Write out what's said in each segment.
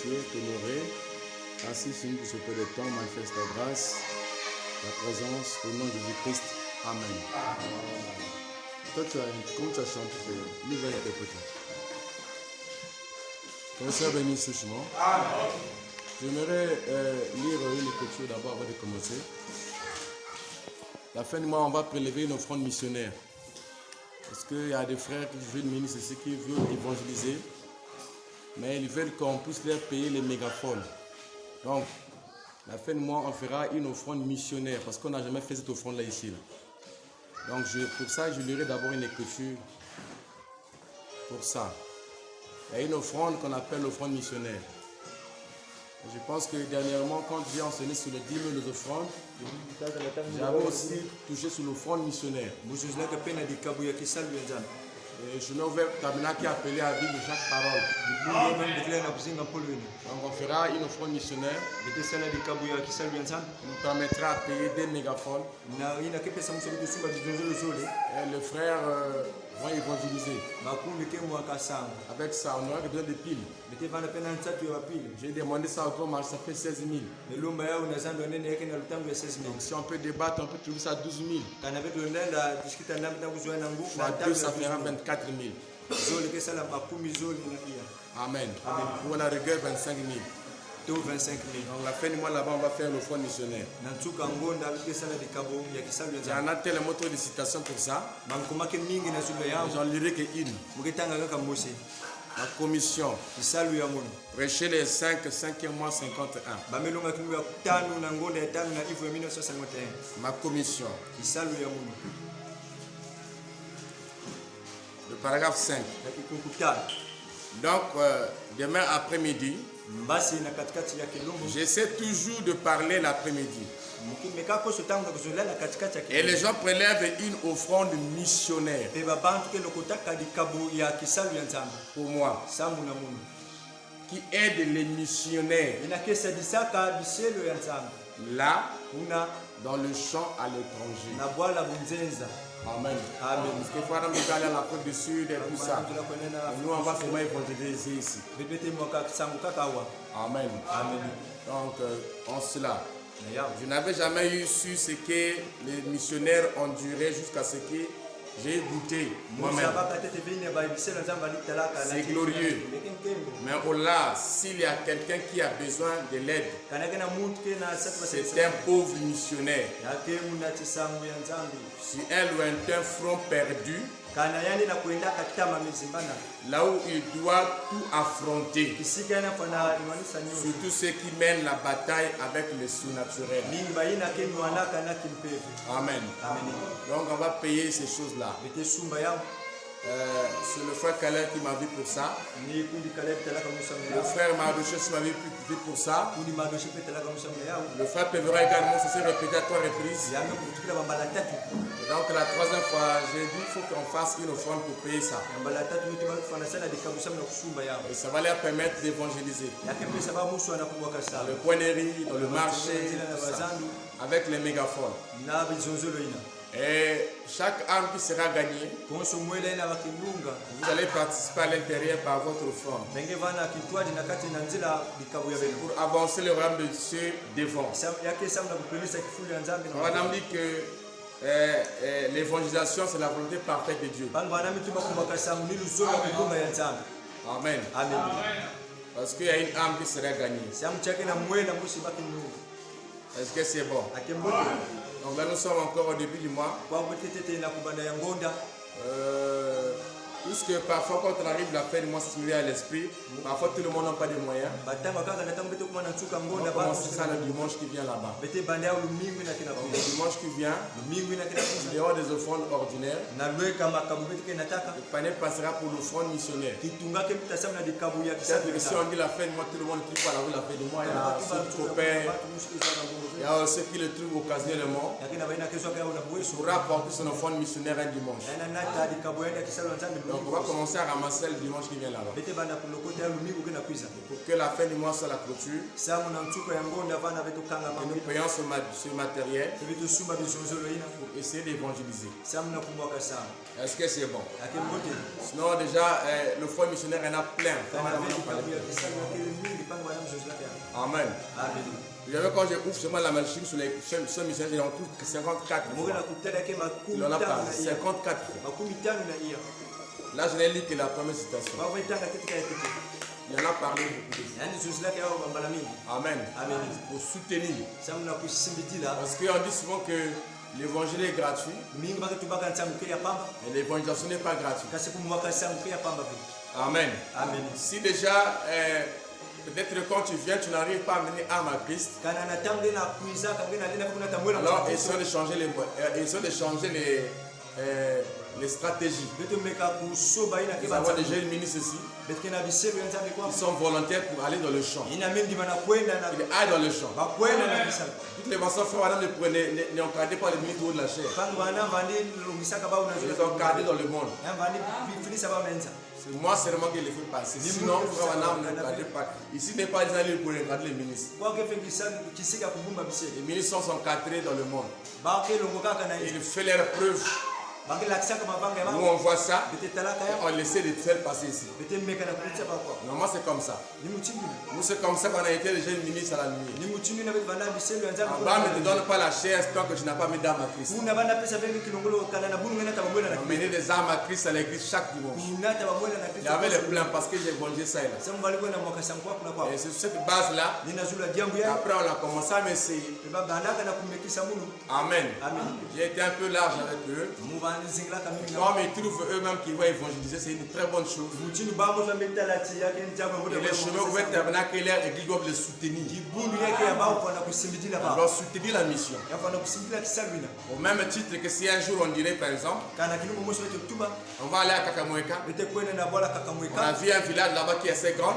apprécier, t'honorer. Ainsi, Seigneur, pour ce peu de temps, manifeste ta grâce, ta présence, au nom de Jésus-Christ. Amen. Toi, comment tu as chanté, nous allons interpréter. Ton Seigneur bénisse ce chemin. J'aimerais lire une écriture d'abord avant de commencer. La fin du mois, on va prélever une offrande missionnaire. Parce qu'il y a des frères qui veulent ministre, ceux qui veulent évangéliser, mais ils veulent qu'on puisse leur payer les mégaphones. Donc, la fin du mois, on fera une offrande missionnaire, parce qu'on n'a jamais fait cette offrande-là ici. Là. Donc, pour ça, je lirai d'abord une écriture pour ça. Il y a une offrande qu'on appelle l'offrande missionnaire. Je pense que dernièrement, quand j'ai enseigné sur les 10 000 offrandes, j'avais aussi touché sur l'offrande missionnaire. Et je n'ai ouvert le tabernacle qui est appelé à vivre chaque parole. Donc on fera une offrande missionnaire qui nous permettra de payer des mégaphones. Et les frères vont évangéliser. Avec ça, on aura besoin de piles. J'ai demandé ça au marché, ça fait 16 000. Donc si on peut débattre, on peut trouver ça à 12 000. Ça fera 24 000. Amen. Pour la rigueur, 25 000. Donc la fin du mois là-bas, on va faire l'offrande missionnaire. Il y en a tellement de citations pour ça. J'en lirai qu'une. La commission. Prêcher les 5e mois 51. Ma commission. Le paragraphe 5. Donc, demain après-midi, j'essaie toujours de parler l'après-midi. Et les gens prélèvent une offrande missionnaire. Pour moi. Qui aide les missionnaires. Là, dans le champ à l'étranger. Amen. Amen. Parce qu'il faut aller à l'Afrique du Sud et tout ça. Et nous, on va seulement évangéliser ici. Amen. Amen. Donc, en cela, je n'avais jamais eu su ce que les missionnaires enduraient jusqu'à ce que j'ai goûté moi-même. C'est glorieux. Mais au-delà, s'il y a quelqu'un qui a besoin de l'aide, c'est un pauvre missionnaire. Sur un lointain front perdu, là où il doit tout affronter, surtout ceux qui mènent la bataille avec le surnaturel. Amen. Donc on va payer ces choses-là. C'est le frère Caleb qui m'a vu pour ça. Le frère Mardoché m'a vu pour ça. Le frère Pévera également, ça s'est répété à 3 reprises. Et donc la 3e fois, j'ai dit qu'il faut qu'on fasse une offrande pour payer ça. Et ça va leur permettre d'évangéliser. Dans le coinerie, dans le marché, avec les mégaphones. Et chaque âme qui sera gagnée, vous allez participer à l'intérieur par votre offrande. Pour avancer le royaume de Dieu devant. On a dit que l'évangélisation, c'est la volonté parfaite de Dieu. Amen. Parce qu'il y a une âme qui sera gagnée. Est-ce que c'est bon? Donc là, nous sommes encore au début du mois. Puisque parfois, quand on arrive à la fin du mois, ça se met à l'esprit. Parfois, tout le monde n'a pas de moyens. On commence ça le dimanche qui vient là-bas. Le dimanche qui vient, il y aura des offrandes ordinaires. Le panier passera pour l'offrande missionnaire. Si on dit la fin du mois, tout le monde ne trouve pas la fin du mois. Il y a ceux qui coopèrent. Il y a ceux qui le trouvent occasionnellement. Pour apporter son offrande missionnaire un dimanche. Donc on va commencer à ramasser le dimanche qui vient là-bas. Pour que la fin du mois soit la clôture. Et nous payons ce matériel pour essayer d'évangéliser. Est-ce que c'est bon? Sinon déjà, le foyer missionnaire en a plein. Amen. Amen. Quand je ouvre seulement la machine sur les seuls missionnaires, on trouve 54 fois. Il en a parlé, 54 fois. Là, je n'ai lu que la première citation. Il en a parlé beaucoup. Amen. Pour soutenir. Parce qu'on dit souvent que l'évangile est gratuit. Mais l'évangélisation n'est pas gratuite. Amen. Si déjà, peut-être quand tu viens, tu n'arrives pas à mener âme à Christ. Alors, essayons de changer les stratégies. Nous avons déjà une ministre ici. Ils sont volontaires pour aller dans le champ. Ils aillent dans le champ. Toutes les façons, frère, ne encadrez pas les ministres de la chair. Ils les ont encadrés dans le monde. C'est moi seulement qui les fais passer. Sinon, frère, ne encadrez pas. Ici n'est pas des alliés pour encadrer les ministres. Les ministres sont encadrés dans le monde. Ils font leurs preuves. Nous on voit ça, on essaie de faire passer ici. Normalement c'est comme ça. Nous c'est comme ça qu'on a été déjà ministre à la nuit. On ne te donne pas la chaise tant que tu n'as pas mis d'âme à Christ. On menait des âmes à Christ à l'église chaque dimanche. Il y avait les plans parce que j'ai évangélisé ça et là. Et c'est sur cette base là, après on a commencé à m'essayer. Amen. J'ai été un peu large avec eux. Comme ils trouvent eux-mêmes qu'ils vont évangéliser, c'est une très bonne chose. Et les chemins ouverts tabernaculaires, l'église doivent les soutenir. On doit soutenir la mission. Au même titre que si un jour on dirait par exemple, on va aller à Kakamweka. On a vu un village là-bas qui est assez grand.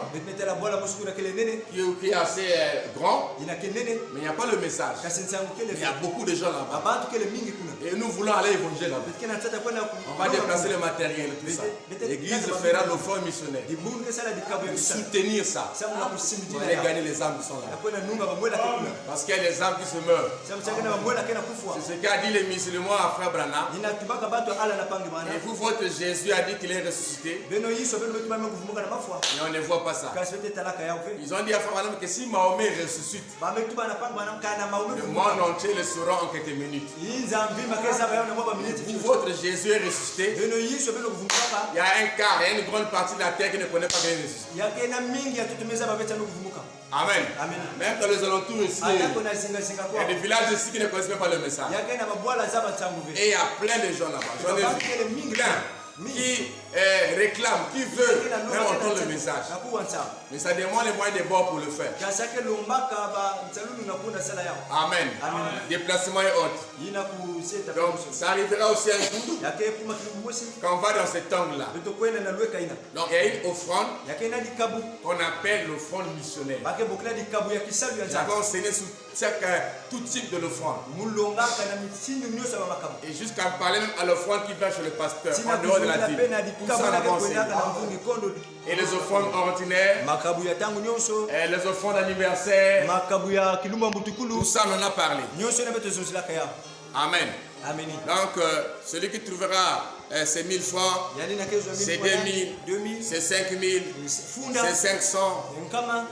Qui est assez grand. Mais il n'y a pas le message. Il y a beaucoup de gens là-bas. Et nous voulons aller évangéliser là-bas. On va déplacer le matériel et tout ça. L'église fera l'offre missionnaire. Pour soutenir ça. Pour aller gagner les âmes qui sont là. Parce qu'il y a des âmes qui se meurent. C'est ce qu'a dit les musulmans à Frère Branham. Et vous, votre Jésus a dit qu'il est ressuscité. Mais on ne voit pas ça. Ils ont dit à Frère Branham que si Mahomet ressuscite, le monde entier le saura en quelques minutes. Vous, votre Jésus est ressuscité. Il y a un quart, il y a une grande partie de la terre qui ne connaît pas qu'il est ressuscité. Amen. Même dans les alentours ici, il y a des villages ici qui ne connaissent même pas le message. Et il y a plein de gens là-bas. J'en ai vu plein qui réclament, qui veulent même entendre le message. Mais ça demande les moyens de bord pour le faire. Amen. Déplacement et autres. Donc ça arrivera aussi un jour quand on va dans cet angle-là. Donc il y a une offrande qu'on appelle l'offrande missionnaire. Nous avons enseigné sur tout type de l'offrande. Et jusqu'à parler même à l'offrande qui va chez le pasteur en dehors de la ville. Tout ça on a enseigné. Et les offrandes ordinaires, et les offrandes d'anniversaire, tout ça on en a parlé. Amen. Donc celui qui trouvera c'est 1000 francs, c'est 2000, c'est 5000, c'est 500.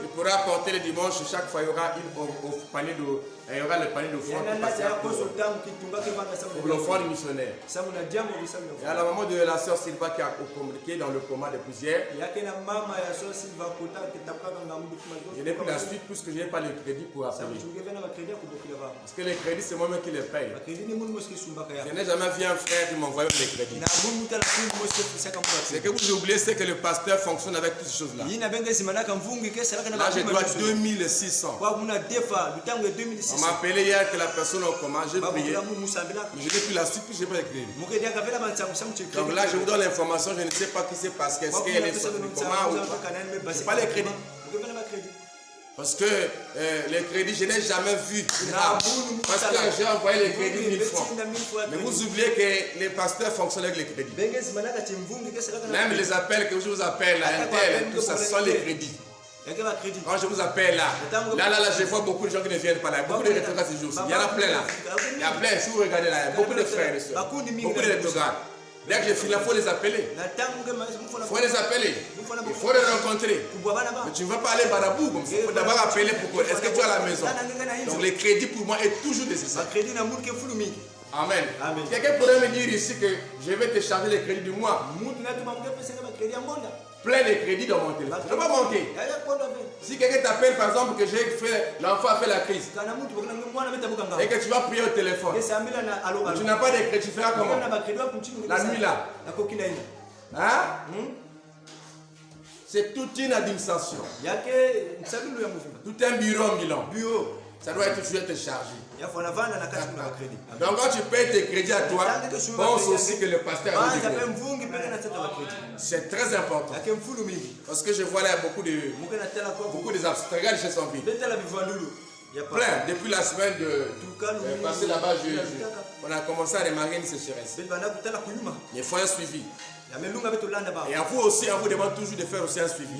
Il pourra apporter le dimanche, chaque fois il y aura le panier d'offrande pour l'offrande missionnaire. Et à la maman de la sœur Sylva qui est dans le coma de poussière, je n'ai plus la suite puisque je n'ai pas le crédit pour appeler. Parce que les crédits c'est moi-même qui les paye. Je n'ai jamais vu un frère qui m'envoie les crédits. Ce que vous oubliez, c'est que le pasteur fonctionne avec toutes ces choses-là. Là, je dois 2600. On m'a appelé hier que la personne au coma, j'ai prié. Mais je n'ai plus la suite, puis je n'ai pas le crédit. Donc là, je vous donne l'information, je ne sais pas qui c'est parce qu'elle est sortie du coma ou pas. Ce n'est pas les crédits. Parce que les crédits, je n'ai jamais vu. Parce que j'ai envoyé les crédits 1000 francs. Mais vous oubliez que les pasteurs fonctionnent avec les crédits. Même les appels que je vous appelle, tout ça, ce sont les crédits. Quand je vous appelle là, je vois beaucoup de gens qui ne viennent pas là. Beaucoup de rétrogrades ces jours-ci. Il y en a plein là. Il y a plein, si vous regardez là, il y a beaucoup de frères et de soeurs. Beaucoup de rétrogrades. Dès que je finis, il faut les appeler. Il faut les appeler. Il faut les rencontrer. Mais tu ne vas pas aller barabou comme ça. Il faut d'abord appeler pour est-ce que tu es à la maison. Donc le crédit pour moi est toujours nécessaire. Amen. Quelqu'un pourrait me dire ici que je vais te charger les crédits du mois. Plein de crédits dans mon téléphone. Je ne vais pas manquer. Si quelqu'un t'appelle par exemple que l'enfant a fait la crise et que tu vas prier au téléphone, tu n'as pas de crédit, tu feras comment? La nuit là. Hein? C'est toute une administration. Tout un bureau en Milan. Ça doit être toujours te chargé. Donc quand tu payes tes crédits à toi, pense aussi que le pasteur a dit. C'est très important. Parce que je vois là beaucoup des abstracts. Regarde chez son fils. Plein. Depuis la semaine de passer là-bas, on a commencé à remarquer une sécheresse. Il faut un suivi. Et à vous aussi, on vous demande toujours de faire aussi un suivi.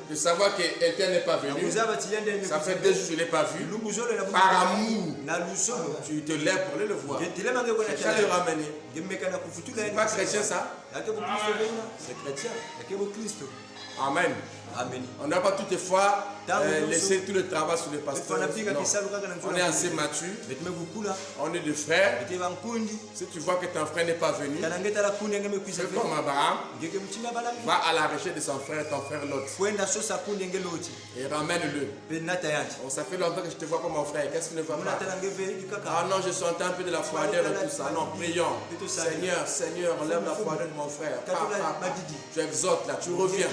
De savoir qu'elle n'est pas venue. Ça fait 2 jours que je ne l'ai pas vu. Par amour, tu te lèves pour aller le voir. Tu vas le ramener. C'est pas chrétien ça? C'est chrétien. Amen. On n'a pas toutefois laissé tout le travail sur le pasteur. On est assez mature. On est des frères. Si tu vois que ton frère n'est pas venu, c'est comme Abraham. Va à la recherche de son frère, ton frère l'autre. Et ramène-le. Bon, ça fait longtemps que je te vois comme mon frère. Qu'est-ce qui ne va pas? Ah non, je sentais un peu de la froideur et tout ça. Non, prions. Seigneur, enlève la froideur de mon frère. Tu exhortes là, tu reviens.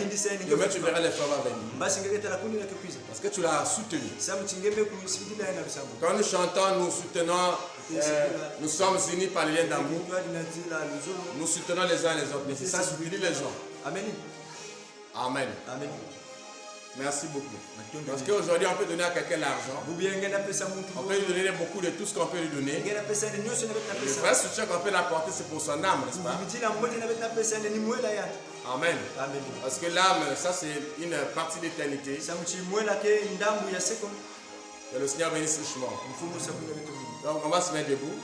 Demain tu verras les frères venir. Parce que tu l'as soutenu. Quand nous chantons, nous soutenons, nous sommes unis par les liens d'amour. Nous soutenons les uns les autres. Mais c'est ça, soutenir les gens. Amen. Amen. Merci beaucoup. Parce qu'aujourd'hui, on peut donner à quelqu'un l'argent. On peut lui donner beaucoup de tout ce qu'on peut lui donner. Le vrai soutien qu'on peut l'apporter, c'est pour son âme, n'est-ce pas? Amen. Parce que l'âme, ça c'est une partie d'éternité. Que le Seigneur bénisse richement. Donc on va se mettre debout.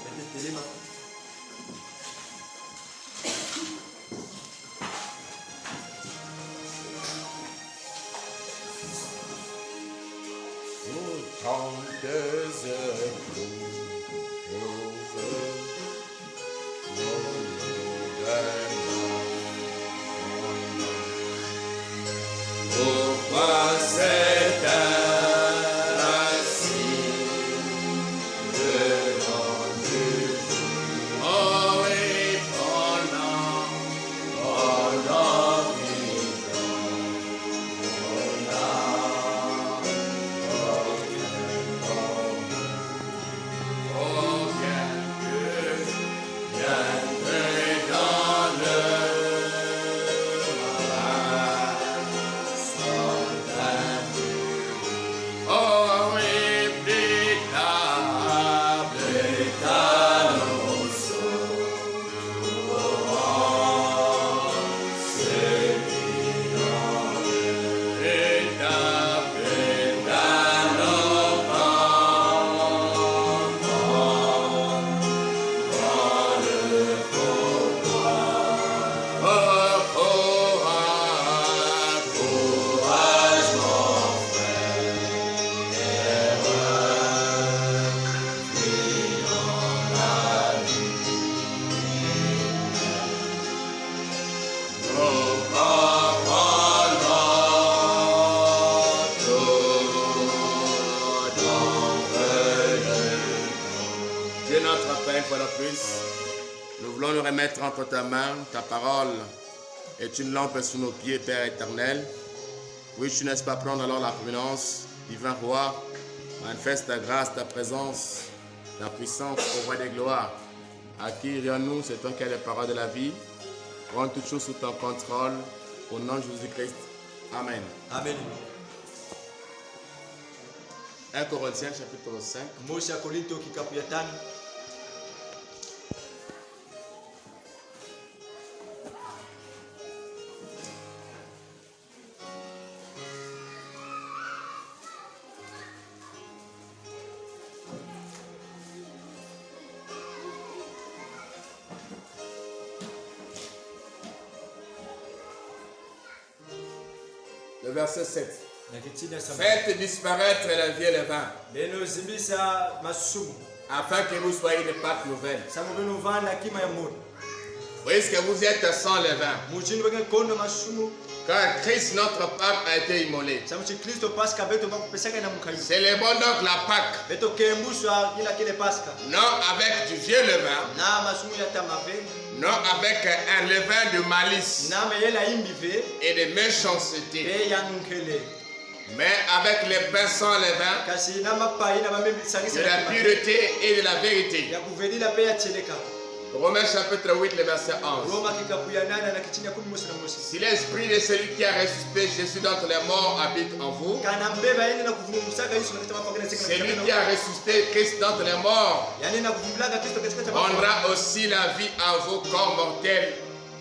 Entre ta main, ta parole est une lampe sur nos pieds, Père éternel. Oui, tu n'es pas prendre alors la providence, divin roi. Manifeste ta grâce, ta présence, ta puissance au roi des gloires. À qui irions-nous? C'est toi qui as les paroles de la vie. Prends toutes choses sous ton contrôle. Au nom de Jésus-Christ. Amen. Amen. 1 Corinthiens chapitre 5. Moja Korinto kikapu ya 5. Le verset 7. na kitini ya saba. Faites disparaître le vieux levain, Beno zimbisa masumu. afin que vous soyez une pâte nouvelle. Samu beno vana kima ya moto. Puisque vous êtes sans levain, Mujini benge kono masumu. car Christ notre Pâque a été immolé. Samu chi Kristo Pasca beto bakupesaka na mukayu. C'est le bon donc la Pâque, Beto kembuswa ila kile Pasca. non avec du vieux levain, Na masumu ya tamave. non avec un levain de malice Na meyela imbive. et de méchanceté, Be yankele. mais avec les pains sans levain, Kasi na mapai na bambi sangisa de la pureté et de la vérité. ya kuvedila pe ya cheleka. Romains chapitre 8, le verset 11. Roma kikapu ya 8 na kitini ya 10 mosi na mosi. Si l'esprit de celui qui a ressuscité Jésus d'entre les morts habite en vous, Kana mbeba yene na kuvumusaka Yesu na kitama pakana sika. celui qui a ressuscité Christ d'entre les morts Yani na kuvumulaga Kristo katika chama. rendra aussi la vie à vos corps mortels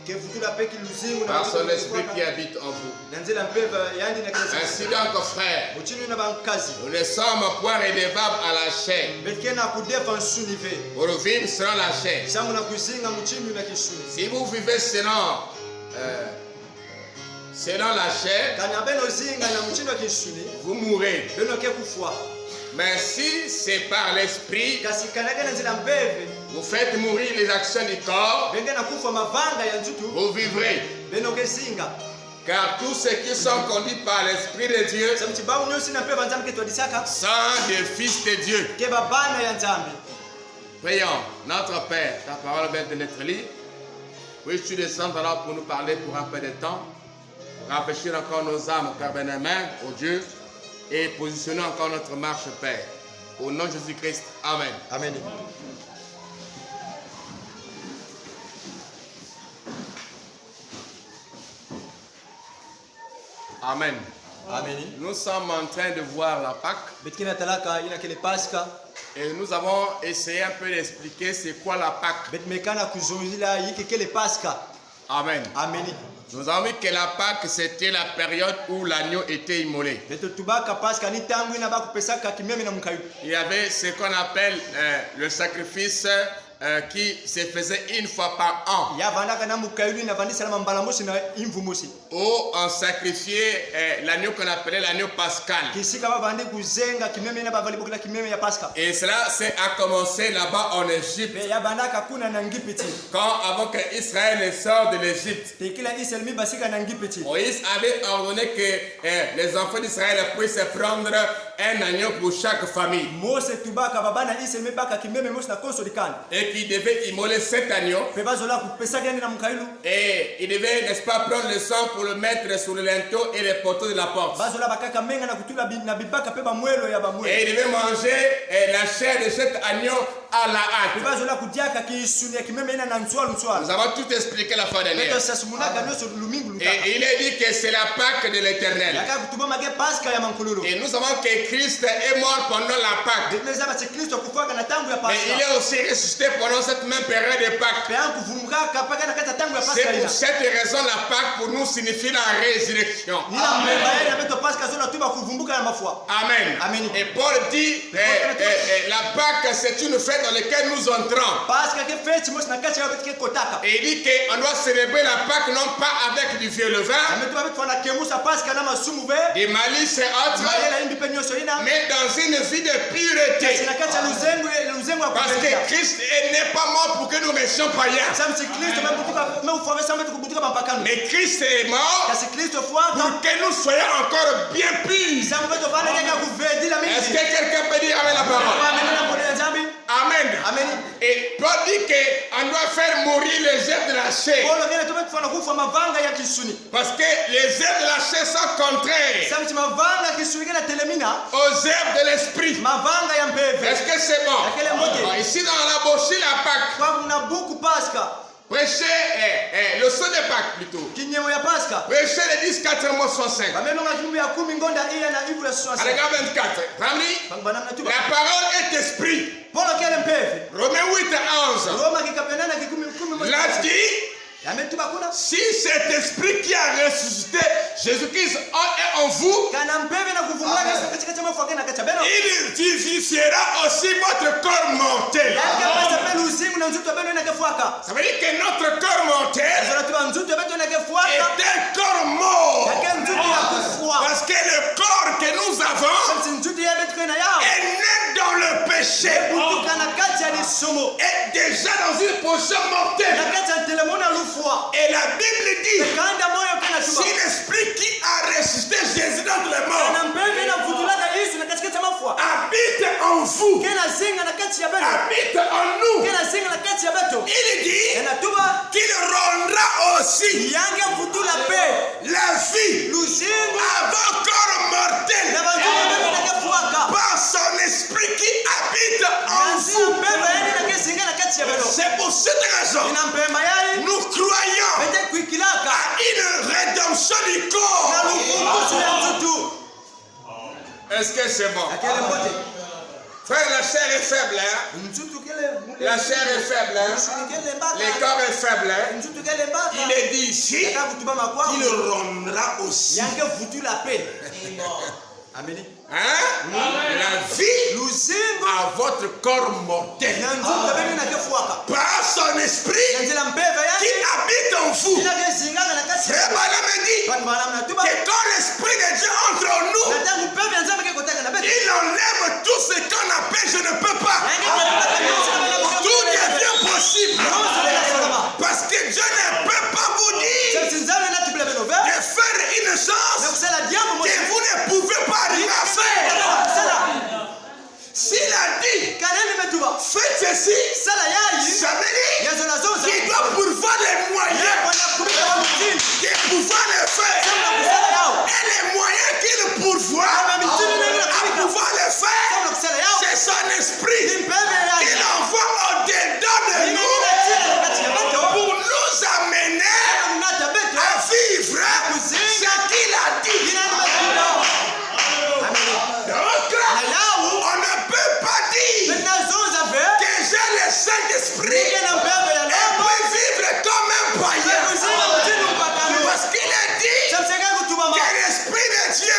Ke vutula pe kiluzingu na par son esprit qui habite en vous. nanzela mbeba yani na kila Ainsi donc, frères, uchini na bankazi. nous ne sommes point redevables à la chair Betke na kudefa nsunive. pour vivre selon la chair. Sangu na kuzinga muchini na kishuni. Si vous vivez selon la chair, Kana beno zinga na muchini wa kishuni. vous mourrez. Beno ke kufwa. Mais si c'est par l'esprit, Kasi kana kana nzela mbebe. vous faites mourir les actions du corps, Benge na kufa mavanga ya nzutu. vous vivrez. Beno ke zinga. Car tous ceux qui sont conduits par l'Esprit de Dieu Samtibabu nyosi na mbeba nzambe ke twadisaka. sont des fils de Dieu. Ke babana ya nzambe. Prions. Notre Père, ta parole vient de notre lit. Oui, tu descends alors pour nous parler pour un peu de temps. Rafraîchir encore nos âmes, Père bien-aimé, au Dieu. Et positionner encore notre marche, Père. Au nom de Jésus-Christ. Amen. Amen. Amen. Amen. Nous sommes en train de voir la Pâque. Betkina talaka ina kile Pasca. Et nous avons essayé un peu d'expliquer c'est quoi la Pâque. Betmekana kuzungila yiki kile Pasca. Amen. Amen. Nous avons vu que la Pâque, c'était la période où l'agneau était immolé. Beto tubaka Pasca ni tangu ina bakupesaka kimeme na mukayu. Il y avait ce qu'on appelle le sacrifice qui se faisait une fois par an. Ya vandaka na mukayu na vandisa na mbala mosi na imvu mosi. Où on sacrifiait l'agneau qu'on appelait l'agneau pascal. Kisika ba vandi kuzenga kimeme na bavali bokila kimeme ya Pasca. Et cela a commencé là-bas en Égypte. Be ya bandaka kuna na ngipiti. Quand avant que Israël sort de l'Égypte, Tekila Israel mi basika na ngipiti. Moïse avait ordonné que les enfants d'Israël puissent prendre un agneau pour chaque famille. Mose tubaka babana Israel mi baka kimeme mosi na konsolikana. Et qui devait immoler cet agneau. Pe bazola kupesaka ni na mukayu. Et il devait, n'est-ce pas, prendre le sang pour le mettre sur le linteau et les poteaux de la porte. Bazola bakaka menga na kutula na bibaka pe ba mwelo ya ba mwelo. Et il devait manger la chair de cet agneau à la hâte. Bazola kudiaka kisuni ya kimeme ina na nswalu nswalu. Nous avons tout expliqué la fois dernière. Beto sasumunaka nyoso lumingu lutaka. Et il est dit que c'est la Pâque de l'Éternel. Yaka kutuba mage Pasca ya mankululu. Et nous savons que Christ est mort pendant la Pâque. Betneza ba Kristo kufuaka na tangu ya Mais Pasca. il est aussi ressuscité pendant cette même période de Pâque. Pe angu vumuka kapaka na kata tangu ya Pasca C'est ina. pour cette raison la Pâque pour nous signifie la résurrection. Nina mbeba ya beto Pasca zola tuba kuvumbuka na mafua. Amen. Amen. Et Paul dit la Pâque c'est une fête dans laquelle nous entrons. Pasca ke feti mos na kacha ya betke kotaka. Et il dit qu'on doit célébrer la Pâque non pas avec du vieux levain, Ametuba beto na kemusa Pasca na masumu be. des malices et autres, Mayela imbi pe nyoso ina. mais dans une vie de pureté. Sina kacha luzengu ya Parce kupenda. que Christ n'est pas mort pour que nous restions païens. Samsi Kristo mebutuka meufuave sambe tukubutuka pampakano. Mais Christ est mort Kasi Kristo fuaka. pour que nous soyons encore bien purs. Sambe beto vana kaka kuvedi la Est-ce mingi. que quelqu'un peut dire avec la parole? Amenena mbele ya zambi. Amen. Amen. Et Paul dit qu'on doit faire mourir les œuvres de la chair. Paulo vile tume kufanya kufa mavanga ya kisuni. Parce que les œuvres de la chair sont contraires Samti mavanga kisuni kana telemina. aux œuvres de l'esprit. Mavanga ya mbeve. Est-ce que c'est bon? Yakele moke. Ici dans la bochie, la Pâque, Kwa kuna buku Pasca. prêchez le son de Pâque plutôt. Kinyemo ya Pasca. Prêchez le 10, 4 mois 65. Bameno ngajumbu ya 10 ngonda iya na ivu ya swasa. Regarde 24. Famille, Pangbanam na tuba. la parole est esprit. Paulo kele mbeve. Romains 8 à 11. Roma kikapenana kikumi moja. L'a dit, Yametuba kuna. si cet esprit qui a ressuscité Jésus-Christ est en vous, Kana mbeve na kuvumula katika Il vivifiera aussi votre corps mortel. Ça veut dire que notre corps mortel est un corps mort. Parce que le corps que nous avons est né dans le péché. Est déjà dans une position mortelle. Et la Bible dit, si l'esprit qui a ressuscité Jésus dans les morts habite en vous, habite en nous, il dit qu'il rendra aussi la vie à vos corps mortels par son esprit qui habite en vous. C'est pour cette raison nous croyons à une rédemption du corps. Est-ce que c'est bon? Frère, la chair est faible. Hein? La chair est faible. Hein? Le corps est faible. Hein? Il est dit ici qu'il rendra aussi hein? La vie à votre corps mortel par son esprit qui habite en vous. Frère Branham dit que quand l'esprit de Dieu entre en nous, il enlève tout ce qu'on appelle je ne peux pas. Tout devient possible. Parce que Dieu ne peut pas vous dire de faire une chose que vous ne pouvez pas arriver à faire. S'il a dit, faites ceci, ça veut dire qu'il doit pourvoir les moyens de pouvoir le faire. Et les moyens qu'il pourvoit à pouvoir le faire, c'est son esprit qu'il envoie au-dedans de nous pour nous amener à vivre ce qu'il a dit. On ne peut pas dire que j'ai le Saint-Esprit et puis vivre comme un païen. Parce qu'il a dit que l'Esprit de Dieu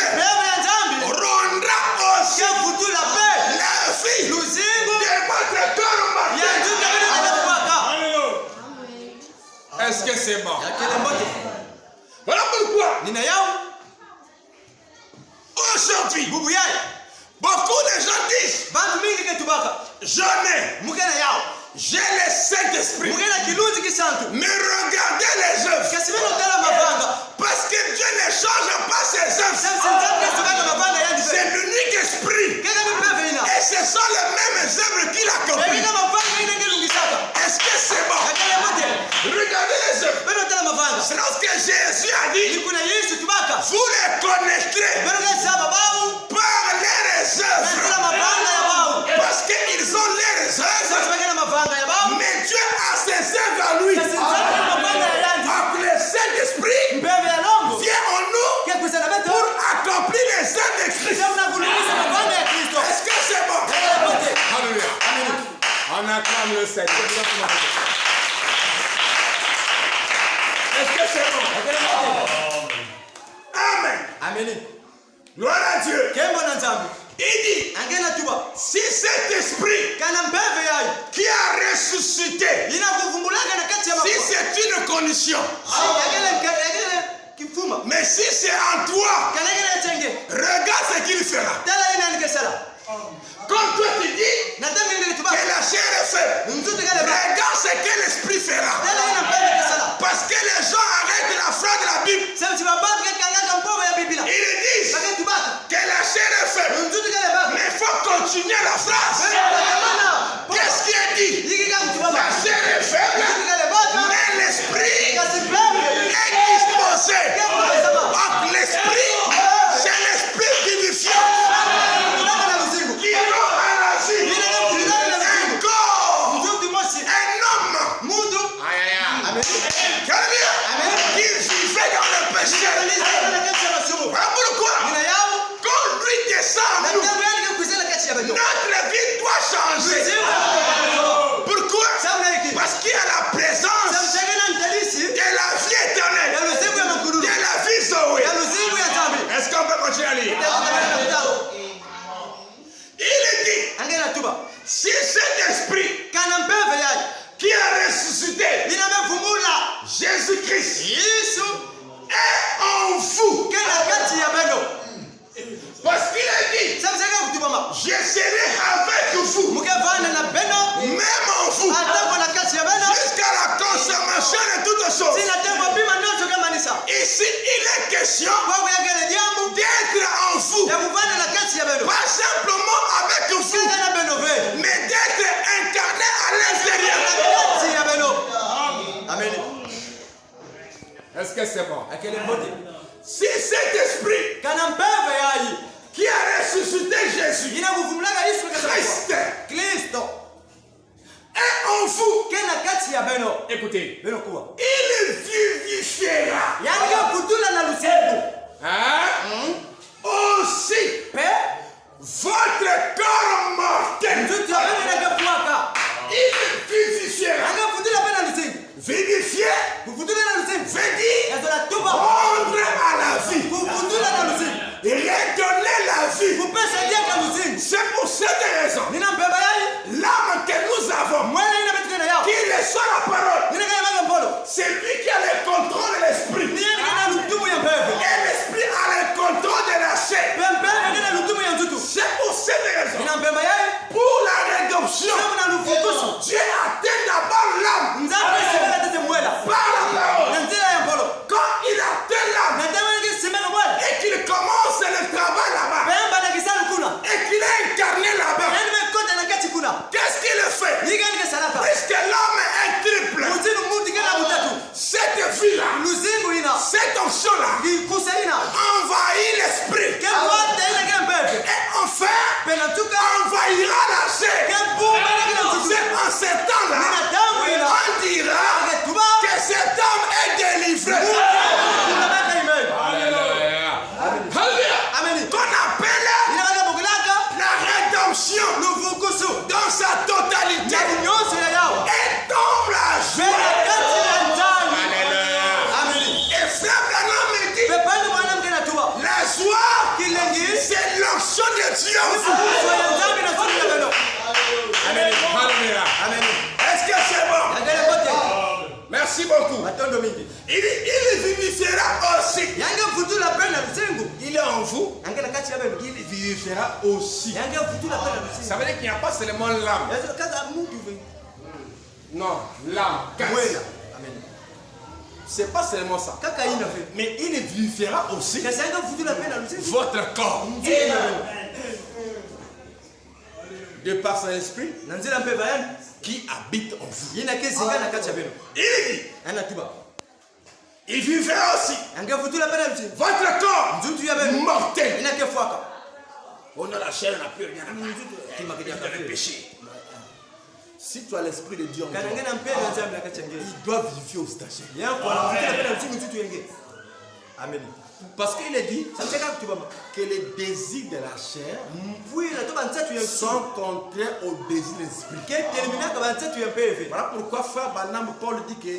rendra aussi la vie de votre corps mortel. Est-ce que c'est bon? Voilà pourquoi aujourd'hui beaucoup de gens disent j'en ai, j'ai le Saint-Esprit, mais regardez les œuvres, parce que Dieu ne change pas ses œuvres. C'est l'unique esprit et ce sont les mêmes œuvres qu'il accomplit. Est-ce que c'est bon? Regardez les œuvres. C'est lorsque Jésus a dit vous les connaîtrez par les œuvres, parce qu'ils ont les œuvres, mais Dieu a ses œuvres à lui. Donc le Saint-Esprit vient en nous pour accomplir les œuvres de Christ. Est-ce que c'est bon? Alléluia. On acclame le Seigneur. Est-ce que c'est bon? Amen. Gloire à Dieu. Il dit, si cet esprit qui a ressuscité, si c'est une condition, mais si c'est en toi, regarde ce qu'il fera. Quand toi tu dis que la chair est faible, regarde ce que l'esprit fera. Parce que les gens arrêtent la phrase de la Bible. Ils disent que la chair est faible, mais il faut continuer la phrase. Qu'est-ce qui est dit? La chair est faible, mais l'esprit est disposé. Donc l'esprit, c'est l'esprit vivifiant qui rend à la vie un corps, un homme qui vivait dans le péché. Voilà pourquoi quand lui descend en nous, notre vie doit changer. Pourquoi? Parce qu'il y a la présence de la vie éternelle, de la vie Zoé. Est-ce qu'on peut continuer à lire? Si cet esprit kana mpeve yayi qui a ressuscité inamevumula Jésus-Christ Yesu est en vous. kena kati ya beno Parce qu'il a dit, sabisaka kutubama je serai avec vous, mukevana na beno même en vous, atako na kati ya beno jusqu'à la consommation de toutes choses. sinatengwa pima ndoto kemanisa Ici, il est question kwakuyagele jambo d'être en vous, ya kuvana na kati ya beno pas simplement avec vous, kaka na beno ve mais d'être incarné à l'intérieur. kati ya beno amen Est-ce que c'est bon? akele mbote Si cet esprit kana mpeve yayi qui a ressuscité Jésus, inakuvumulaka Yesu Christ, Kristo est en vous, kena kati ya beno écoutez, beno kuwa il vivifiera. yani kutula na lusengu Hein? Aussi pe votre corps mortel, mtutu ya beno inakefwaka il vivifiera. anga kutula bena lusengu Vivifier kukutula na lusengu veut dire yazola tuba rendre à la vie, kukutula na lusengu redonner la vie. kupesa diaka lusengu C'est pour cette raison, nina mpeba yayi l'âme que nous avons, mwana ina betukena yao qui reçoit la parole, nina kaya maga mpolo c'est lui qui a le contrôle de l'esprit. nina kana lutumu ya mpeve Et l'esprit a le contrôle de la chair. pempeve kana lutumu ya mtutu C'est pour cette raison, nina mpeba yayi pour la rédemption, sema na lufukusu Dieu atteint d'abord l'âme nzambe semela tete mwela par la parole. na nzela ya mpolo Quand il atteint l'âme na tamaa ngi semela mwela et qu'il commence le travail là-bas pemba na kisalu kuna et qu'il est incarné là-bas, nani mekota na kati kuna qu'est-ce qu'il fait? yigani ke salaka Puisque l'homme est triple, mutinu muti kana mutatu cette vie-là, luzingu ina cette onction-là, ngikusa ina envahit l'esprit ke mwata ina ke mpeve et enfin penatuka envahira la chair. ke pumba na kina mtutu C'est en ce temps-là, nina damu ina on dira ke tuba que cet homme est délivré. unabaka imani Alléluia. Alléluia. ameni Qu'on appelle ina kaka bokilaka la rédemption lufukusu dans sa totalité. na nyonso ya yao Et tombe la pena joie. kati ya njani Alléluia. ameni Et frère Branham me dit, pepani mwanamke na tuba la joie, kilengi c'est l'onction de Dieu en vous. soya nzambe na suri ya beno Amen. Alléluia. ameni Est-ce que c'est bon? yagele kote Merci beaucoup. matondo mingi Il vivifiera aussi. yange mfutula pena lusengu Il est en vous. yange na kati ya beno Il vivifiera aussi. yange mfutula pena lusengu Ça veut dire qu'il n'y a pas seulement l'âme. yazo kaza mutu ve Non, l'âme. mwela amen C'est pas seulement ça. kaka ina ve Mais il vivifiera aussi kasi yange mfutula pena lusengu votre corps. nzela beno De par son esprit na nzela mpe bayani qui habite en vous. yina ke zinga na kati ya beno Il dit, ana tuba il vivra aussi yange mfutula pena lusengu votre corps nzutu ya beno mortel. ina ke fwaka On a la chair, on n'a plus rien à faire. kimakidia Il avait kafe péché. Si tu as l'esprit de Dieu en toi, kana ngena mpe na nzambe na kati ya ngeli il doit vivifier aussi ta chair. yango na mfutula pena lusengu nzutu yenge amen Parce qu'il est dit samcheka kutubama que les désirs de la chair mpwila toba ntsatu ya sont contraires aux désirs de l'esprit. ke terminaka ba ntsatu ya mpeve Voilà pourquoi frère Banam Paul dit que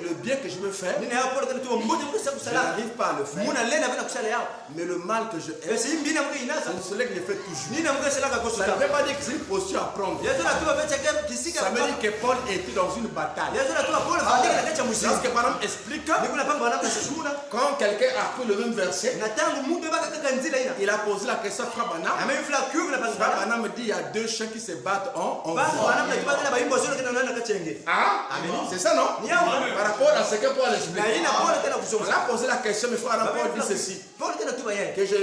le bien que je veux faire, nini ya polo kana tuba mbote mkusa je kusala n'arrive pas à le faire. muna lena vena kusala yao Mais le mal que je hais, bese imbina mke inasa c'est celui que je fais toujours. nina mke selaka Ça ne kosuka veut pas dire que c'est une posture à prendre. yazo na tuba vecha ke kisika Ça veut dire que Paul était dans une bataille. yazo na tuba polo fandika na kacha musika Lorsque Banam explique, nikuna panga bana kwa shimuna quand quelqu'un a pris le même verset, na tangu mundu baka kaka nzila ina il a posé la question à frère Banam. amefla cuve na Frère panga Banam me dit il y a deux chiens qui se battent en bana voie. bana na tuba na baimbo zolo kana na kacha ngeli Ah, c'est ça non? ni yao Par rapport à ce que Paul na explique. ina polo kana On kusoma a posé la question, mais frère Paul dit ceci, polo kana tuba yeye que je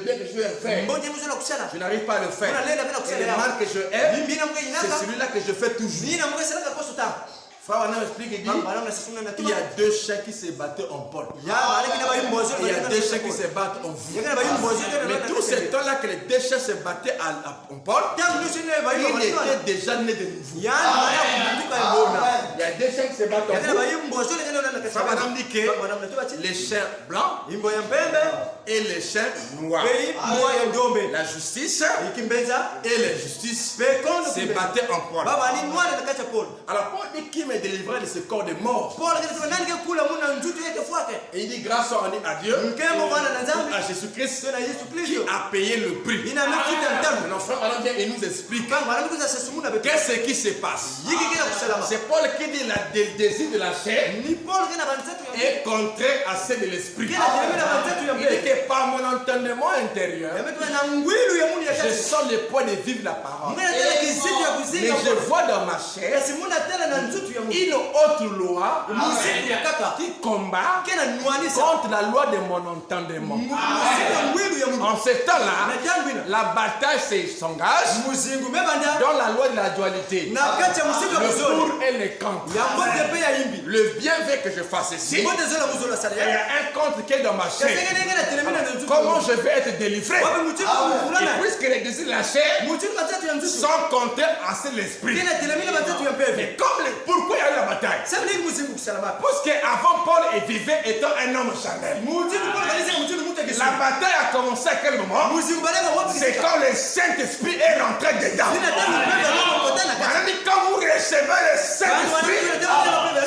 bien que je vais faire, mbote mzo na kusala je n'arrive pas à le faire. muna lena vena Et kusala le yao mal que je hais, imbina mke c'est inaka celui-là que je fais toujours. nina mke selaka kosuta Frère Banam explique, il dit, bana na sisuna na il tuba y a deux chiens qui se battaient en Paul. ya bale kina baimbo zolo Et il y a deux chiens qui se battent en vous. yakana baimbo zolo kana Mais tout ce temps-là que les deux chiens se battaient en Paul, tangu nusine baimbo il était déjà né de nouveau. yani bana kumbuka mbona Il y a deux chiens qui se battent en yakana vous. baimbo zolo kana na Frère kasa Banam dit que bana na tuba chi les chiens blancs imbo ya mpembe et les chiens noirs, bei mwa ya ndombe la justice ikimbenza et l'injustice be kondo se battaient en Paul. baba ni mwana na kacha polo Alors Paul dit qui me est délivré de ce corps de mort. Paul akasema nani kula muna njutu yake fuake. Et il dit grâce soit rendue à Dieu, Mkemo bana na nzambi. à Jésus-Christ, Tena Yesu qui Kristo. a payé le prix. Ina mekita mtamu. Notre frère Alain vient et nous explique Kama anamkuza sesumuna betu. qu'est-ce qui se passe. Yiki kila kusalama. C'est Paul qui dit le désir de la chair Ni Paul kina banzetu ya. est contraire à celle de l'esprit. Kila telemina banzetu ya Il dit mbele. que par mon entendement intérieur, Yametwa na ngwilu ya muni ya je kati. sens le poids de vivre la parole. Mwana tena kizito ya Mais kuzinga. je vois dans ma chair Yasimuna tena na njutu ya muni. une autre loi Musiku ya kaka. qui combat Kena nuanisa. contre la loi de mon entendement. Musiku ya ngwilu ya muni. En ce temps-là, Na jangwina. la bataille s'engage Muzingu mebanda. dans la loi de la dualité. Na kati ya musiku ya Le muzoni. pour et le contre. Ya mbote pe ya imbi. Le bien veut que je fasse ici. Mbote zola muzola Et il salaya. y a un contre qui est dans ma chair. Kasenge ngena telemina na njutu. Comment je vais être délivré? Wapi mutiku Et kulana. puisque les désirs de la chair Mutiku banzetu ya njutu. sont contraires à ceux de l'esprit. Kena telemina banzetu ya Mais pepe. comme pourquoi il y a eu la bataille? Sasa ni muzingu kusalama. Puisque avant Paul vivait étant un homme charnel. Mutiku Paul kanisa mutiku muta La kisu. bataille a commencé à quel moment? Muzingu baleka wapi? C'est quand le Saint-Esprit est rentré dedans. Nina tena pepe na kota na kati. Madame, quand vous recevez le Saint-Esprit,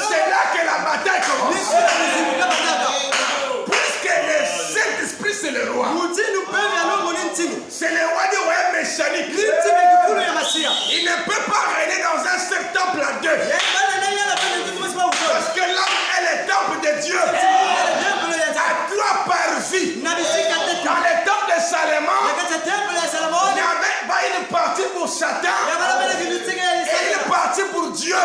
c'est là que la bataille commence. Puisque le Saint-Esprit c'est le roi. C'est le roi du royaume méchanique. Il ne peut pas régner dans un seul temple à deux. Parce que l'homme est le temple de Dieu. À toi par vie. Dans le temple de Salomon, il y avait pas une partie pour Satan et une partie pour Dieu.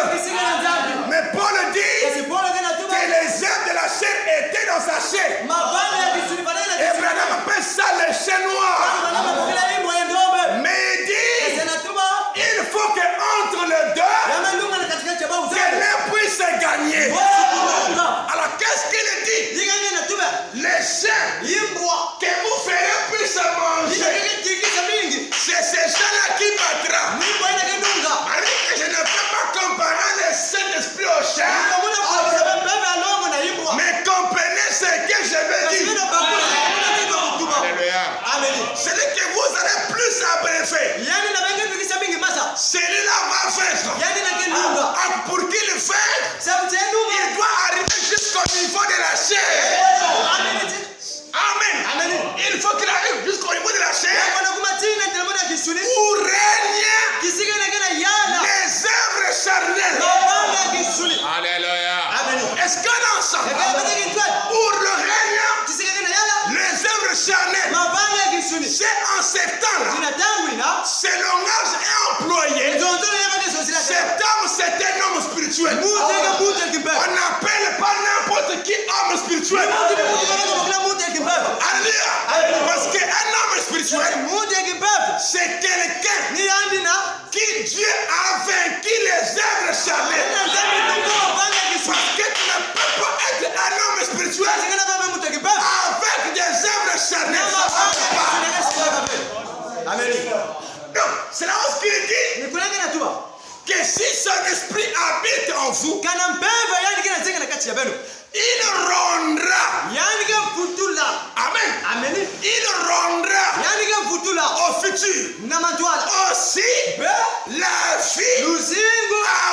Mais Paul dit que les œuvres de la chair étaient dans sa chair. Et Branham appelle ça le chien noir. Mais il dit, il faut qu'entre les deux, que l'un puisse gagner. Alors qu'est-ce qu'il dit? Les chiens que vous ferez puissent manger. C'est ces gens-là qui battra. Alors que je ne peux pas comparer le Saint-Esprit au chien. Mais comprenez ce que je veux dire. Alléluia. Celui que vous allez plus abreuver, celui-là va faire. Pour qu'il le fasse, il doit arriver jusqu'au niveau de la chair. Amen. Il faut qu'il arrive jusqu'au niveau de la chair pour régner les œuvres charnelles. Alléluia. Est-ce qu'on ensemble pour le règne les œuvres charnelles? C'est en ce temps-là, ce langage est employé. Cet homme, c'est un homme spirituel. On n'appelle pas n'importe qui homme spirituel. Alléluia. Parce qu'un homme spirituel, c'est quelqu'un qui Dieu a vaincu les œuvres charnelles. Parce que tu ne peux pas être un homme spirituel avec des œuvres charnelles. Non, c'est là où il dit que si son esprit habite en vous, il rendra. Amen. Il rendra au futur aussi la vie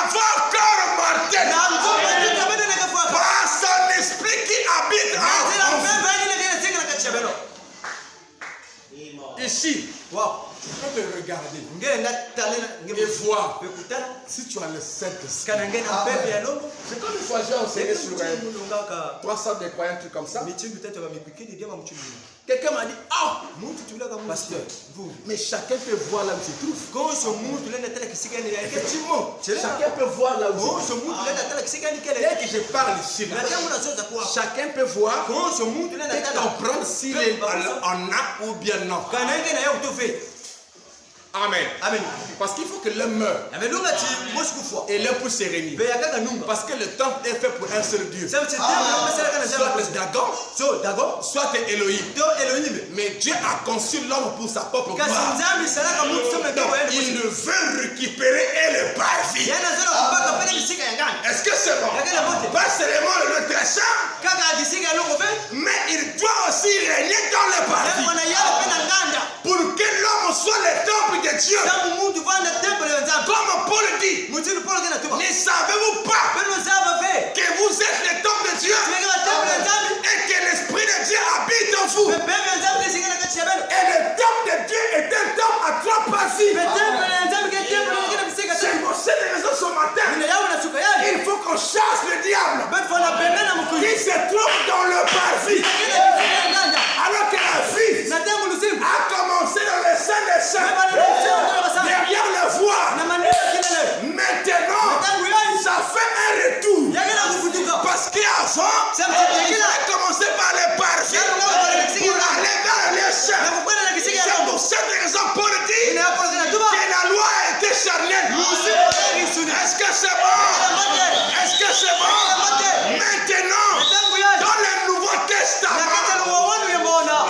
avant corps mortel par son esprit qui habite en vous. Ici, tu peux te regarder et voir si tu as le Saint-Esprit. C'est comme une fois j'ai enseigné sur 300 des croyants, un truc comme ça. Quelqu'un m'a dit, ah, pasteur, vous, mais chacun peut voir là où il se trouve. Effectivement, chacun peut voir là où il se trouve. Dès que je parle ici, chacun peut voir et comprendre s'il est en a ou bien non. Amen. Parce qu'il faut que l'homme meure et l'homme puisse se réunir. Parce que le temple est fait pour un seul Dieu. Soit Dagon, soit Elohim. Mais Dieu a conçu l'homme pour sa propre gloire. Il le veut récupérer et le parfait. Est-ce que c'est bon? Pas seulement le très saint, mais il doit aussi régner dans le parfait. Pour que l'homme soit le temple de Dieu. Comme Paul dit, ne savez-vous pas trois parties. C'est C'est pour cette raison ce matin, il faut qu'on chasse le diable qui se trouve dans le parvis. Alors que la vie a commencé dans le sein des saints, derrière le voile. Maintenant, ça fait un retour. Parce qu'avant, il a commencé par le parvis pour aller vers le sein. C'est pour cette raison, Paul dit que la loi était charnelle. Est-ce que c'est bon? Est-ce que c'est bon? Maintenant, dans le Nouveau Testament,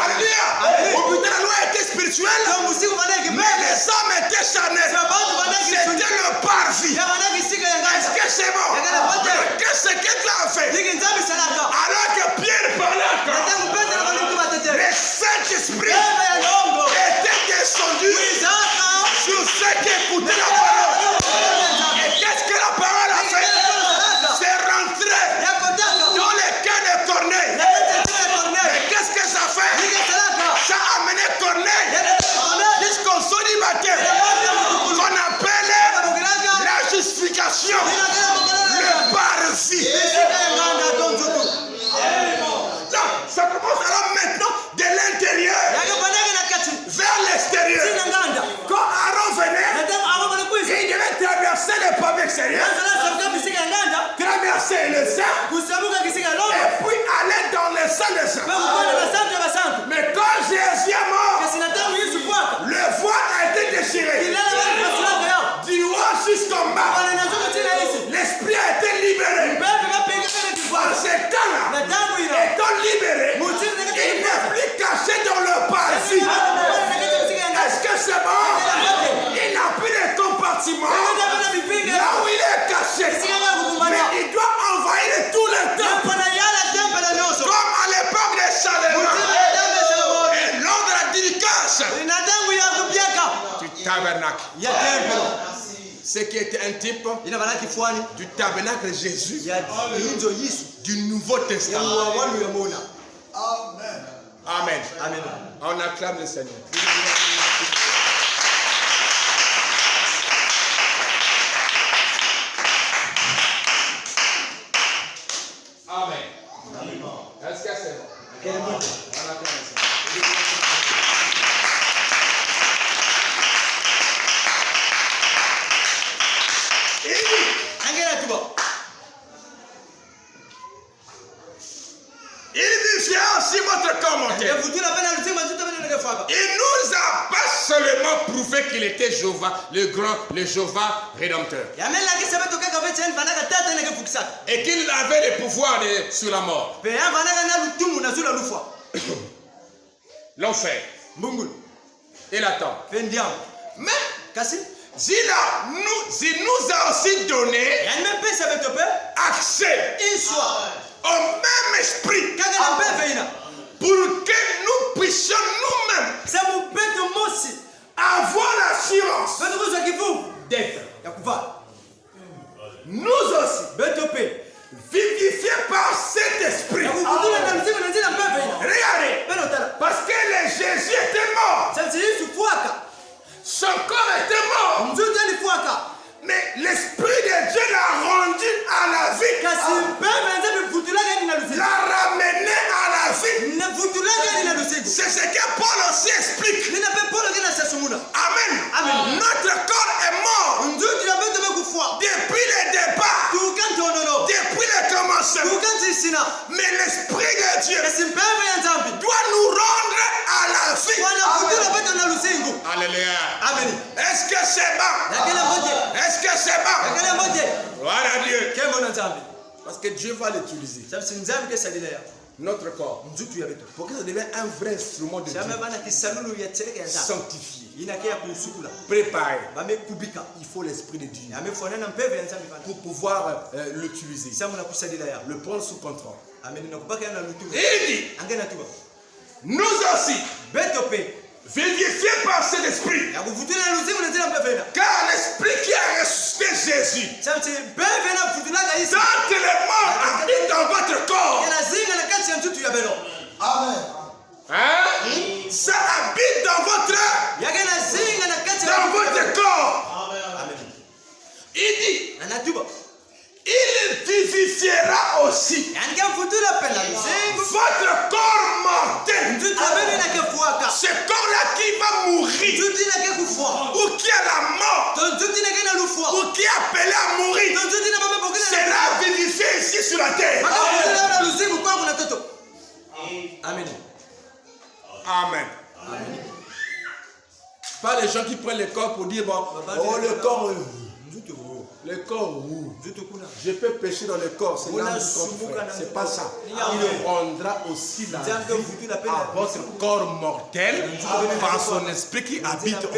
alléluia, au but de la loi était spirituelle, mais les hommes étaient charnels. C'était le parvis. Est-ce que c'est bon? Qu'est-ce que Dieu a fait? Alors que Pierre parlait, le Saint-Esprit était descendu sur ceux qui écoutaient la parole. Et qu'est-ce que la parole a fait? C'est rentré dans les cœurs de Corneille. Mais qu'est-ce que ça fait? Ça a amené Corneille jusqu'au célibataire qu'on appelle la justification, le parvis. Ça commence alors maintenant de l'intérieur vers l'extérieur. Quand Aaron venait, il devait traverser le pavé extérieur, traverser le sein, et puis aller dans le sein des saints. Mais quand Jésus est mort, le voile a été déchiré. Du haut jusqu'en bas, l'esprit a été libéré. Par ce temps-là, étant libéré, il n'est plus caché dans le parvis. Est-ce que c'est bon? Il n'a plus de compartiment là où il est caché. Mais il doit envahir tout le temple. Comme à l'époque des Salomon. Et lors de la dédicace du tabernacle. Ce qui était un type du tabernacle de Jésus, du Nouveau Testament. Amen. Amen. On acclame le Seigneur. Amen. Est-ce que c'est bon? On acclame le Seigneur. Il dit aussi votre commentaire. Il nous a pas seulement prouvé qu'il était Jéhovah, le grand, le Jéhovah rédempteur. Et qu'il avait le pouvoir sur la mort. L'enfer. Et la tombe. Mais il nous a aussi donné accès au même esprit pour que nous puissions nous-mêmes avoir l'assurance d'être nous aussi vivifiés par cet esprit. Regardez, parce que le Jésus était mort, son corps était mort, mais l'esprit de Dieu l'a rendu à la vie, l'a ramené à la vie. C'est ce que Paul aussi explique. Amen. Notre corps est mort depuis le départ, depuis le commencement. Mais l'esprit de Dieu doit nous rendre à la vie. Alléluia. Est-ce que c'est bon? Est-ce que c'est bon? Gloire à Dieu. Parce que Dieu va l'utiliser. Notre corps, pour que ça devienne un vrai instrument de Dieu, sanctifié, préparé. Il faut l'esprit de Dieu pour pouvoir l'utiliser, le prendre sous contrôle. Il dit, nous aussi, vivifiés par cet esprit, car l'esprit qui a ressuscité Jésus, tant que le mort habite dans votre corps, Amen. ça habite dans votre bénéficiera aussi. Votre corps mortel. Ce corps-là qui va mourir. Ou qui a la mort. Ou qui est appelé à mourir. Sera vivifié ici sur la terre. Amen. Amen. Pas les gens qui prennent le corps pour dire bon, oh le corps, je peux pécher dans le corps, c'est l'âme du corps. C'est pas ça. Il rendra aussi la vie à votre corps mortel par son esprit qui habite en vous.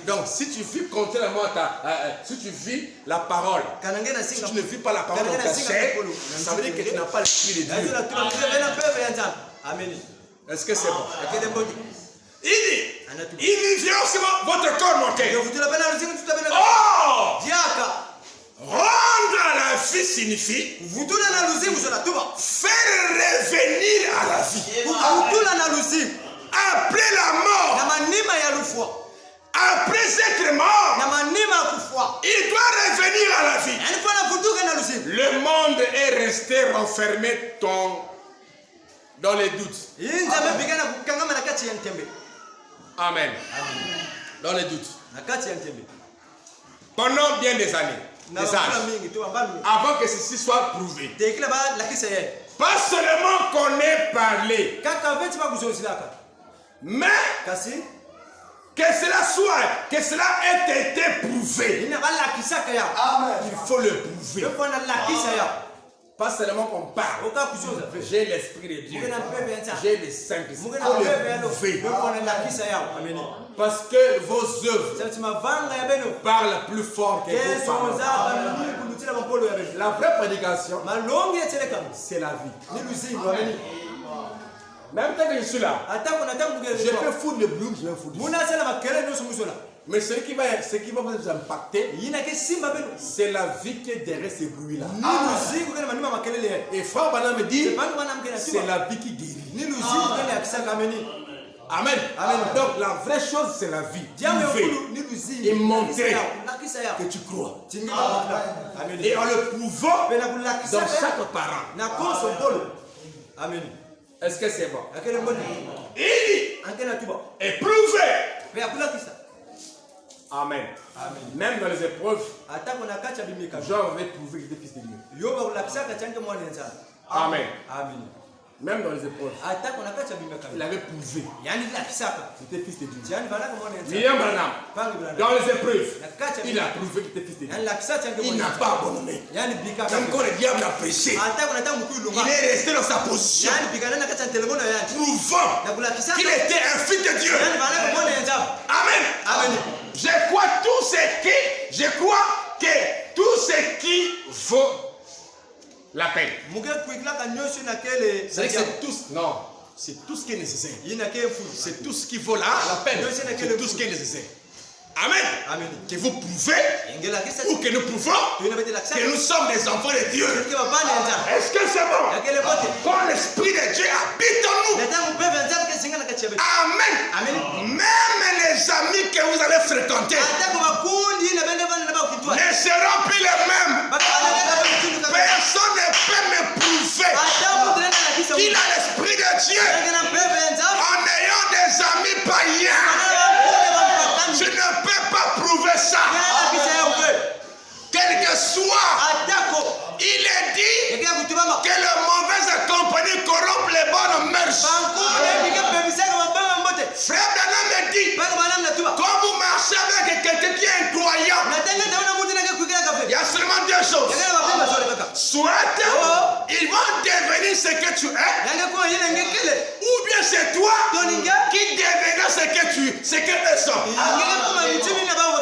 Donc si tu vis contrairement si tu vis la parole, si tu ne vis pas la parole dans ta chair, ça veut dire que tu n'as pas l'esprit de Dieu. Est-ce que c'est bon? Il dit, il vivra aussi votre corps mortel. Oh! Rendre à la vie signifie faire revenir à la vie. Après la mort, après être mort, il doit revenir à la vie. Le monde est resté renfermé dans les doutes. Amen. Dans les doutes. Pendant bien des années, des âges, avant que ceci soit prouvé. Pas seulement qu'on ait parlé, mais que cela ait été prouvé. Amen. Il faut le prouver. Pas seulement qu'on parle. J'ai l'esprit de Dieu. J'ai le Saint-Esprit. Il faut le prouver. Parce que vos œuvres parlent plus fort que vos paroles. La vraie prédication, c'est la vie. Même tant que je suis là, je peux foutre le bloom, je vais foutre. Mais ce qui va vous impacter, c'est la vie qui est derrière ces bruits-là. Et Frère Branham me dit, c'est la vie qui guérit. Amen. Donc la vraie chose, c'est la vie. Et montrer que tu crois. Et en le prouvant dans chaque parent. Est-ce que c'est bon? Il dit, éprouver. Amen. Même dans les épreuves, Jean avait prouvé qu'il était fils de Dieu. Amen. Même dans les épreuves, il avait prouvé qu'il était fils de Dieu. William Branham, dans les épreuves, il a prouvé qu'il était fils de Dieu. Il n'a pas abandonné. Même quand le diable a péché, il est resté dans sa position, prouvant qu'il était un fils de Dieu. Amen. Je crois que tout ce qui vaut la peine. C'est tout ce qui est nécessaire. C'est tout ce qui vaut la peine. C'est tout ce qui est nécessaire. Amen. Que vous pouvez ou que nous pouvons que nous sommes des enfants de Dieu. Est-ce que c'est bon? Quand l'Esprit de Dieu habite en nous. Amen. Même les amis que vous allez fréquenter ne seront plus les mêmes. Personne ne peut me prouver qu'il a l'Esprit de Dieu en ayant des amis païens. Je ne peux pas prouver ça. Quel que soit, il est dit que le mauvais compagnie corrompt les bonnes mœurs. Frère Branham me dit, quand vous marchez avec quelqu'un qui est incroyant, il y a seulement deux choses. Soit ils vont devenir ce que tu es, ou bien c'est toi qui deviendras ce que eux sont.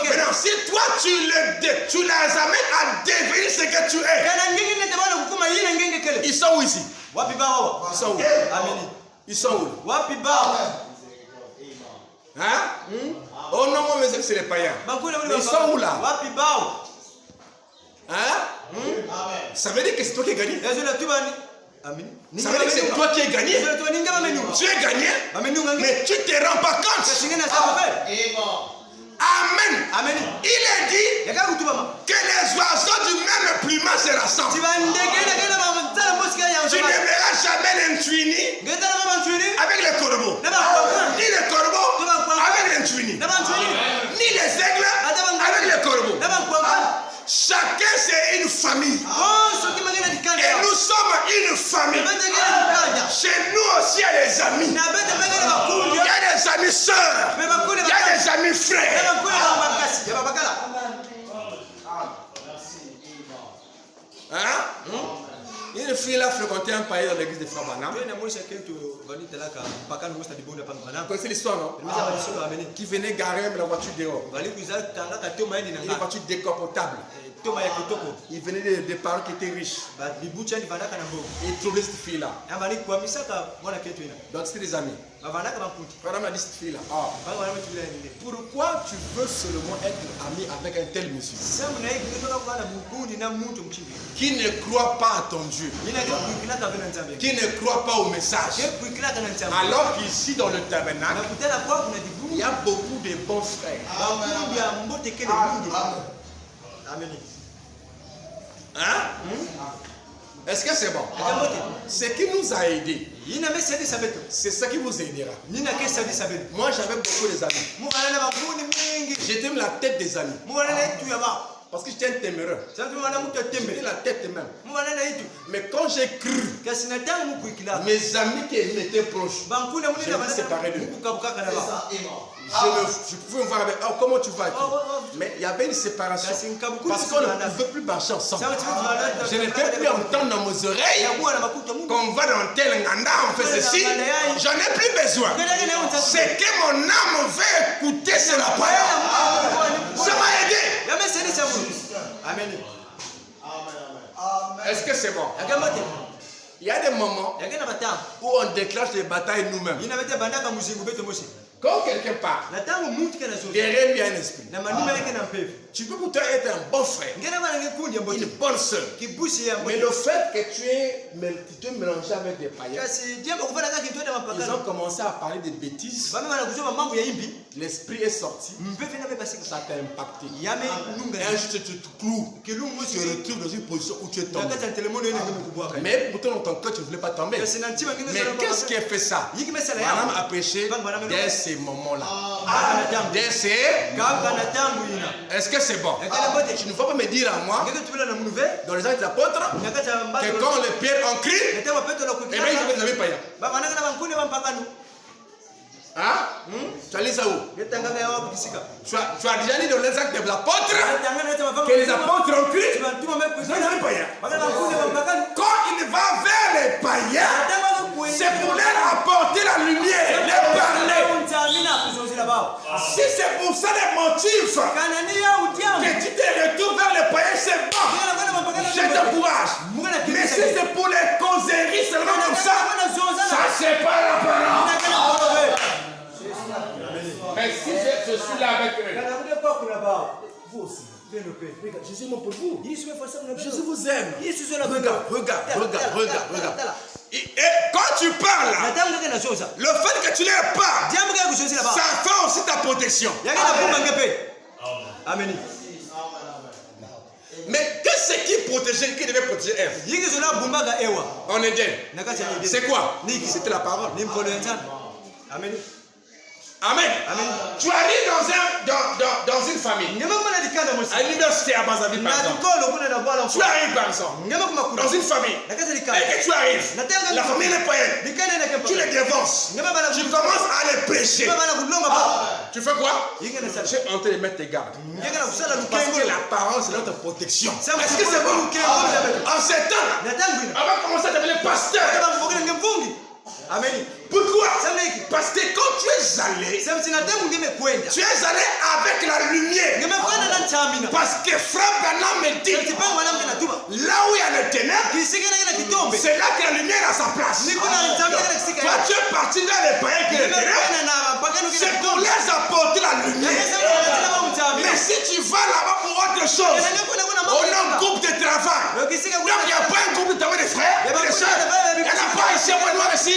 Maintenant, si toi tu les amènes à devenir ce que tu es, ils sont où ici? Ils sont où? Ils sont où? Hein? Oh non, moi, mais c'est les païens. Mais ils sont où là? Hein? Ça veut dire que c'est toi qui as gagné. Ça veut dire que c'est toi qui as gagné. Tu es gagné, mais tu ne te rends pas compte. Amen. Amen. Il est dit Yaka kutubama. que les oiseaux du même plumage se rassemblent. Tu ne verras jamais l'intuini avec les corbeaux. Ni les corbeaux avec l'intuini. Ni les aigles avec les corbeaux. Chacun c'est une famille. Et nous sommes une famille. Chez nous aussi il y a des amis. Il y a des amis sœurs. Il y a des amis frères. Hein? Une fille là fréquentait un païen dans l'église de Frère Branham. Vous connaissez l'histoire, non? Qui venait garer la voiture dehors. Une voiture décapotable. Il venait des parents qui étaient riches. Il trouvait cette fille-là. Donc c'était des amis. Frère m'a dit cette fille-là. Pourquoi tu veux seulement être ami avec un tel monsieur qui ne croit pas à ton Dieu, qui ne croit pas au message, alors qu'ici dans le tabernacle, il y a beaucoup de bons frères. Amen. Hein? Est-ce que c'est bon? Ce qui nous a aidés, c'est ça qui vous aidera. Moi j'avais beaucoup d'amis. J'étais la tête des amis. Parce que j'étais un téméreux. J'étais la tête même. Mais quand j'ai cru, mes amis qui étaient proches, je me suis séparé d'eux. Je pouvais me voir avec, oh, comment tu vas? Mais il y avait une séparation. Parce qu'on ne pouvait plus marcher ensemble. Je ne peux plus entendre dans mes oreilles qu'on va dans tel nganda, on fait ceci. J'en ai plus besoin. Ce que mon âme veut écouter, c'est la parole. Ça m'a aidé. Amen. Est-ce que c'est bon? Il y a des moments où on déclenche des batailles nous-mêmes. Quand quelqu'un parle, derrière lui il y a un esprit. Tu peux pourtant être un bon frère, une bonne soeur. Mais le fait que tu es mélangé avec des païens, ils ont commencé à parler de bêtises. L'esprit est sorti. Ça t'a impacté. Un jour tu te retrouves dans une position où tu es tombé. Mais pourtant dans ton cœur tu ne voulais pas tomber. Mais qu'est-ce qui a fait ça? Madame a péché dès ces moments-là. Est-ce que c'est bon? Tu ne vas pas me dire à moi, dans les actes des apôtres, que quand les pierres ont crié, et bien ils avaient des amis païens. Hein? Tu as lu ça où? Tu as déjà lu dans les actes de l'apôtre que les apôtres ont crié, ils ont des amis païens. Quand il va vers les païens, c'est pour leur apporter la lumière, leur parler. Si c'est pour ça les motifs que tu te retournes vers les païens, c'est bon. Je t'encourage. Mais si c'est pour les causeries seulement comme ça, ça c'est pas la parole. Mais si je suis là avec eux, vous aussi. Jésus est mort pour vous. Jésus vous aime. Regarde. Et quand tu parles, le fait que tu leur parles, ça fait aussi ta protection. Amen. Mais qu'est-ce qui protégeait, qui devait protéger Ève? En Éden. C'est quoi? C'était la parole. Amen. Amen. Tu arrives dans une famille, à l'université à Brazzaville par exemple. Tu arrives par exemple dans une famille et que tu arrives, la famille est païenne, tu les dévances, tu commences à les pécher. Tu fais quoi? Tu es en train de mettre tes gardes. Parce que la parole c'est notre protection. Est-ce que c'est bon? En ces temps, on va commencer à t'appeler pasteur. Amen. Pourquoi? Parce que quand tu es allé avec la lumière. Parce que Frère Branham me dit, là où il y a les ténèbres, c'est là que la lumière a sa place. Toi tu es parti vers les païens qui les ténèbres, c'est pour les apporter la lumière. Mais si tu vas là-bas pour autre chose, on a un groupe de travail. Donc il n'y a pas un groupe de travail des frères et des sœurs. Il n'y en a pas ici, on va voir ici.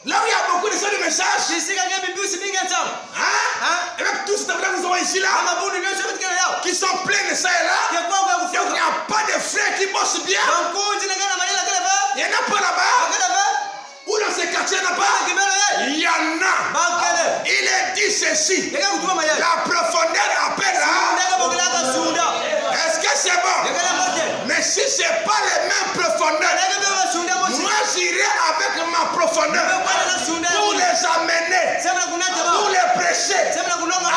Là où il y a beaucoup de sons de messages. Kisika ngebi mbusi mingi ntamu. Hein? Et même tous ces tables nous avons ici là. Amabuni nyo shobe tikana yao. Qui sont pleins de ça et là. Ke kwa kwa Donc il n'y a pas de frères qui bossent bien. Bankunji ngana mayela kale ba. Il n'y en a pas là-bas. Akala ba. Ou dans ces quartiers là pas. Il y en a. Bankele. Il est dit ceci. Yega kutuma mayela. La profondeur appelle là. Ndega bokelaka sunda. Est-ce que c'est bon? Yega la mote. Mais si ce n'est pas les mêmes profondeurs, Ndega beba sunda mosi. moi j'irai avec ma profondeur pour les amener, pour les prêcher,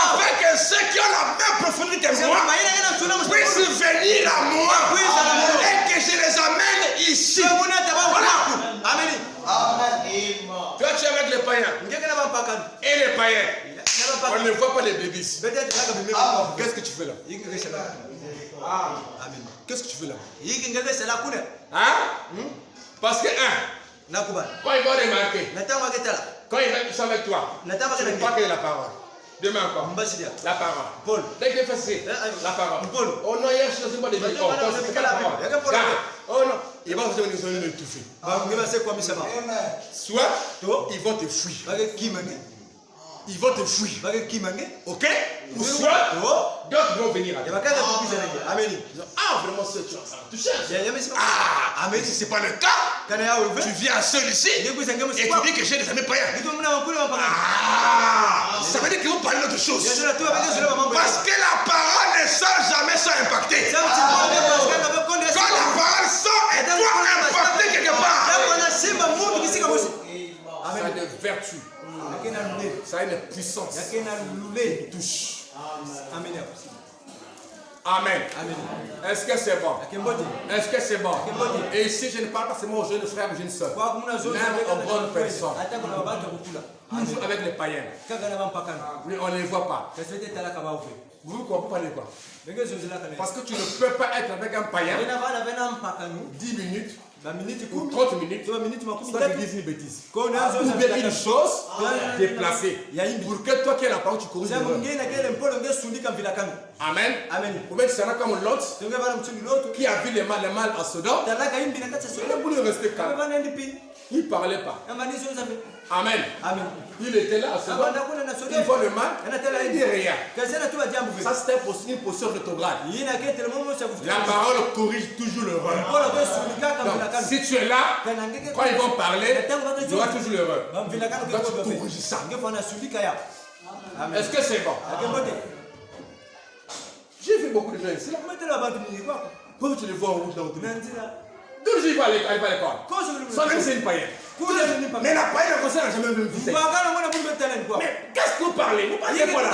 afin que ceux qui ont la même profondeur que moi puissent venir à moi et que je les amène ici. Voilà. Amen. Toi tu es avec les païens et les païens. On ne voit pas les bébés. Qu'est-ce que tu fais là? Qu'est-ce que tu fais là? Hein? Parce que quand ils vont remarquer, quand ils sont avec toi, tu ne crois que la parole. Demain encore. La parole. Dès que fait la parole. Oh non, il y a chose de vie. Oh, c'est pas la parole. Oh non, ils vont se donner le tout fait. Soit ils vont te fuir. Ils vont te fuir. Ok? Ou soit d'autres vont venir à toi. Ah, vraiment, c'est tu cherches. Ah, mais si ce n'est pas le cas, tu viens seul ici et tu dis que j'ai des amis païens. Ah, ça veut dire qu'ils vont parler d'autre chose. Parce que la parole ne sent jamais sans impacter. Quand la parole sort, elle doit impacter quelque part. Ça a des vertus. Ça a une puissance. Qui touche. Amen. Est-ce que c'est bon? Est-ce que c'est bon? Et ici, je ne parle pas seulement aux jeunes frères, aux jeunes soeurs. Même aux bonnes personnes. Toujours avec les païens. Oui, on ne les voit pas. Vous comprenez quoi? Parce que tu ne peux pas être avec un païen 10 minutes ou 30 minutes sans qu'il dise une bêtise. Ou bien une chose déplacée. Pour que toi qui es la parole, tu corriges l'erreur. Amen. Ou bien tu seras comme l'autre qui a vu le mal à Sodome. Il voulait rester calme. Il ne parlait pas. Amen. Il était là à Sodome. Il voit le mal. Il ne dit rien. Ça c'est une posture rétrograde. La parole corrige toujours l'erreur. Si tu es là, quand ils vont parler, il y aura toujours l'erreur. Donc tu corriges ça. Est-ce que c'est bon? J'ai vu beaucoup de gens ici. Pourquoi tu les vois en route là? D'où je vais aller à l'école? Soit même c'est une païenne. Mais la païenne n'a jamais vu visiter. Mais qu'est-ce que vous parlez? Vous parlez quoi là?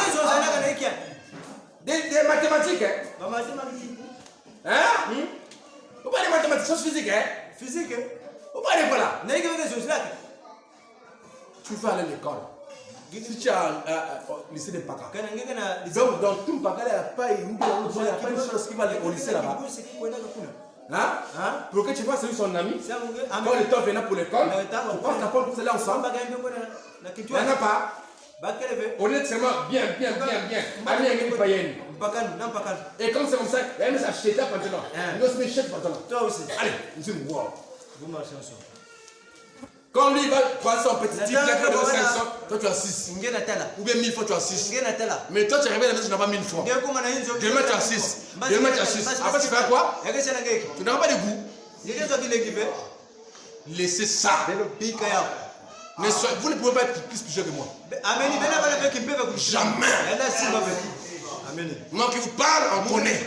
Des mathématiques, hein? Hein? Vous parlez mathématiques, choses physiques, hein? Vous parlez quoi là? Tu vas aller à l'école. Si tu as au lycée de Paka. Donc dans tout Paka, il n'y a pas une chose qui va aller au lycée là-bas. Hein? Pour que tu fasses celui son ami. Quand le temps venait pour l'école, on pense qu'après on peut aller ensemble. Il n'y en a pas. On est seulement bien. Ami avec une païenne. Et comme c'est comme ça, il y a même acheté un pantalon. Il doit se mettre chaque pantalon. Toi aussi. Allez, nous sommes wow. Vous marchez ensemble. Quand lui va prendre son petit type, il a 500, toi tu as 6. Ou bien 1000 fois tu as 6. Mais toi tu arrives à la maison, tu n'as pas 1000 fois. Demain tu as 6. Demain tu as 6. Après tu fais quoi? Tu n'as pas de goût. Laissez ça. Mais vous ne pouvez pas être plus piégé que moi. Jamais. Moi qui vous parle, on connaît.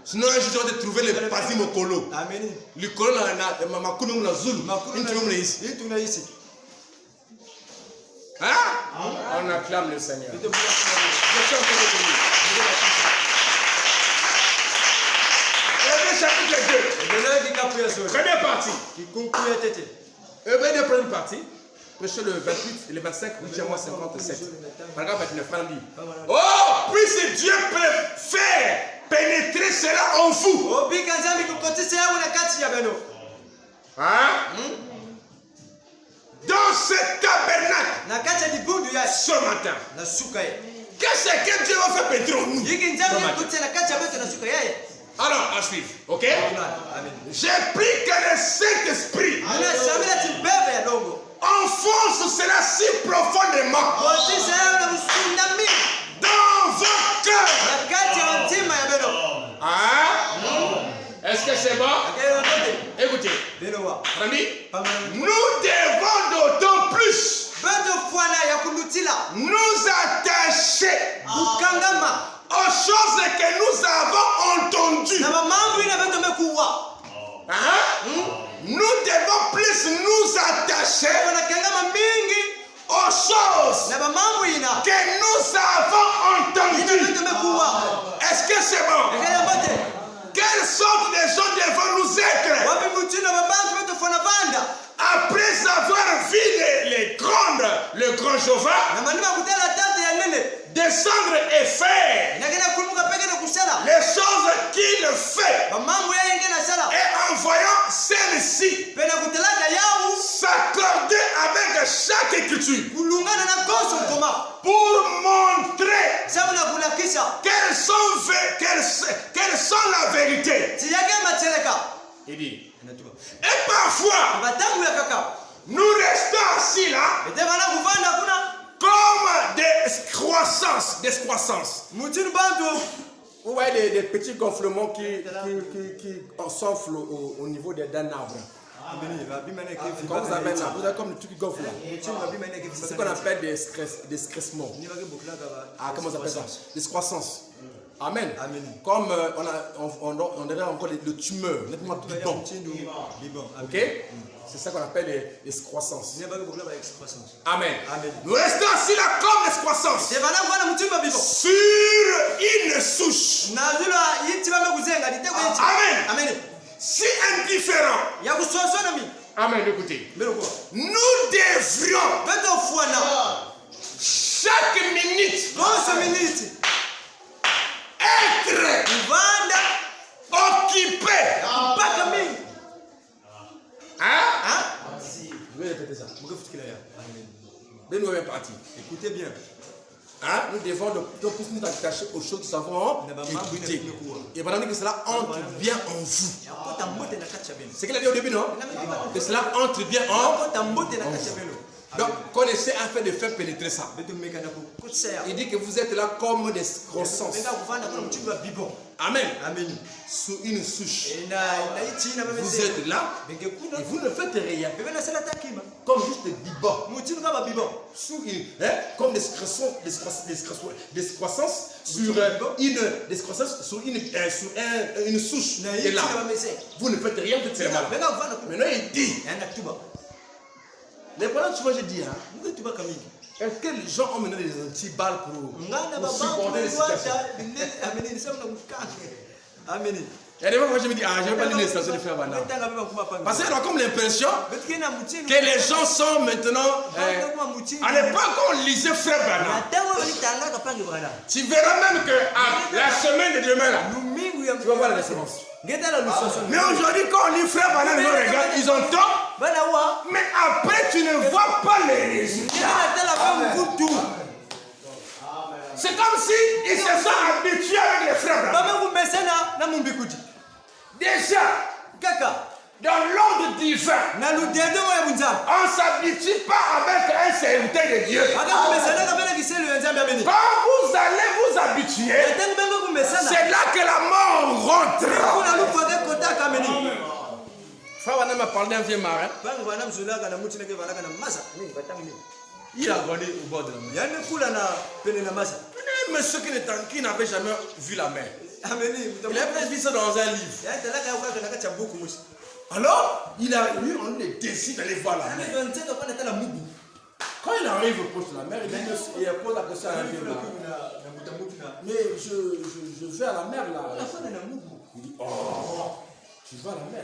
Sinon, un jour, je vais trouver le pasim au colo. Le colo, ma koulou, la zoulou. Une tourne ici. Hein? On acclame le Seigneur. Chapitre 2. Première partie. Première partie. Prêchez le 28 et le 25, 8e 57. Paragraphe 29, dit. Oh, puisse Dieu faire pénétrer cela en vous. Hein? Dans ce tabernacle. Ce matin. Qu'est-ce que Dieu va faire pénétrer en nous? Alors, à suivre, ok? J'ai pris que le Saint-Esprit enfonce cela si profondément dans vos cœurs. Hein? Est-ce que c'est bon? Écoutez, Rami, nous devons d'autant plus nous attacher aux choses que nous avons entendues. Hein? Nous devons plus nous attacher aux choses que nous avons entendues. Est-ce que c'est bon? Quelle sorte de gens devons nous être? Après avoir vu le grand Jéhovah descendre et faire les choses qu'il fait, et en voyant celle-ci s'accorder avec chaque écriture pour montrer quelles sont la vérité. Il dit, et parfois nous restons assis là comme des croissances. Vous voyez des petits gonflements qui s'enflent au niveau d'un arbre. Quand vous avez un arbre, vous avez comme le truc qui gonfle là. C'est ce qu'on appelle des scressements. Ah, comment ça s'appelle ça? Des croissances. Amen. Comme on dirait encore le tumeur, nettement bibon. Ok? C'est ça qu'on appelle les croissances. Amen. Nous restons assis là comme des croissances sur une souche. Amen. Si indifférent. Amen. Écoutez. Nous devrions chaque minute être occupé. Hein? Je vais répéter ça. Nous parti. Écoutez bien. Hein? Nous devons de plus nous attacher aux choses que nous savons écouter. Et pendant que cela entre bien en vous. C'est ce qu'il a dit au début, non? Que cela entre bien en vous. Donc, connaissez afin de faire pénétrer ça. Il dit que vous êtes là comme des croissances. Amen. Sous une souche. Vous êtes là et vous ne faites rien. Comme juste des bibons. Sous une, comme des croissances sur une souche. Et là, vous ne faites rien, vous faites mal. Maintenant, il dit. Les problèmes, souvent je dis, est-ce que les gens ont mené des antiballes pour supporter les situations? Il y a des fois, je me dis, je ne vais pas lire les stations de faire maintenant. Parce qu'on a comme l'impression que les gens sont maintenant. À l'époque, on lisait Frère Branham. Tu verras même que la semaine de demain, là, tu vas voir la différence. Mais aujourd'hui, quand on lit Frère Branham, les gens regardent, ils ont tort. Mais après, tu ne vois pas les résultats. C'est comme si ils se sont habitués avec les frères Branham. Déjà, dans l'ordre divin, on ne s'habitue pas avec un serviteur de Dieu. Quand vous allez vous habituer, c'est là que la mort rentre. Frère Branham m'a parlé d'un vieux marin. Il a grandi au bord de la mer. Un monsieur qui n'avait jamais vu la mer. Il a peut-être vu ça dans un livre. Alors, il a eu le désir d'aller voir la mer. Quand il arrive au poste de la mer, il pose la question à un vieux marin. Mais je vais à la mer là. Il dit, oh, tu vas à la mer.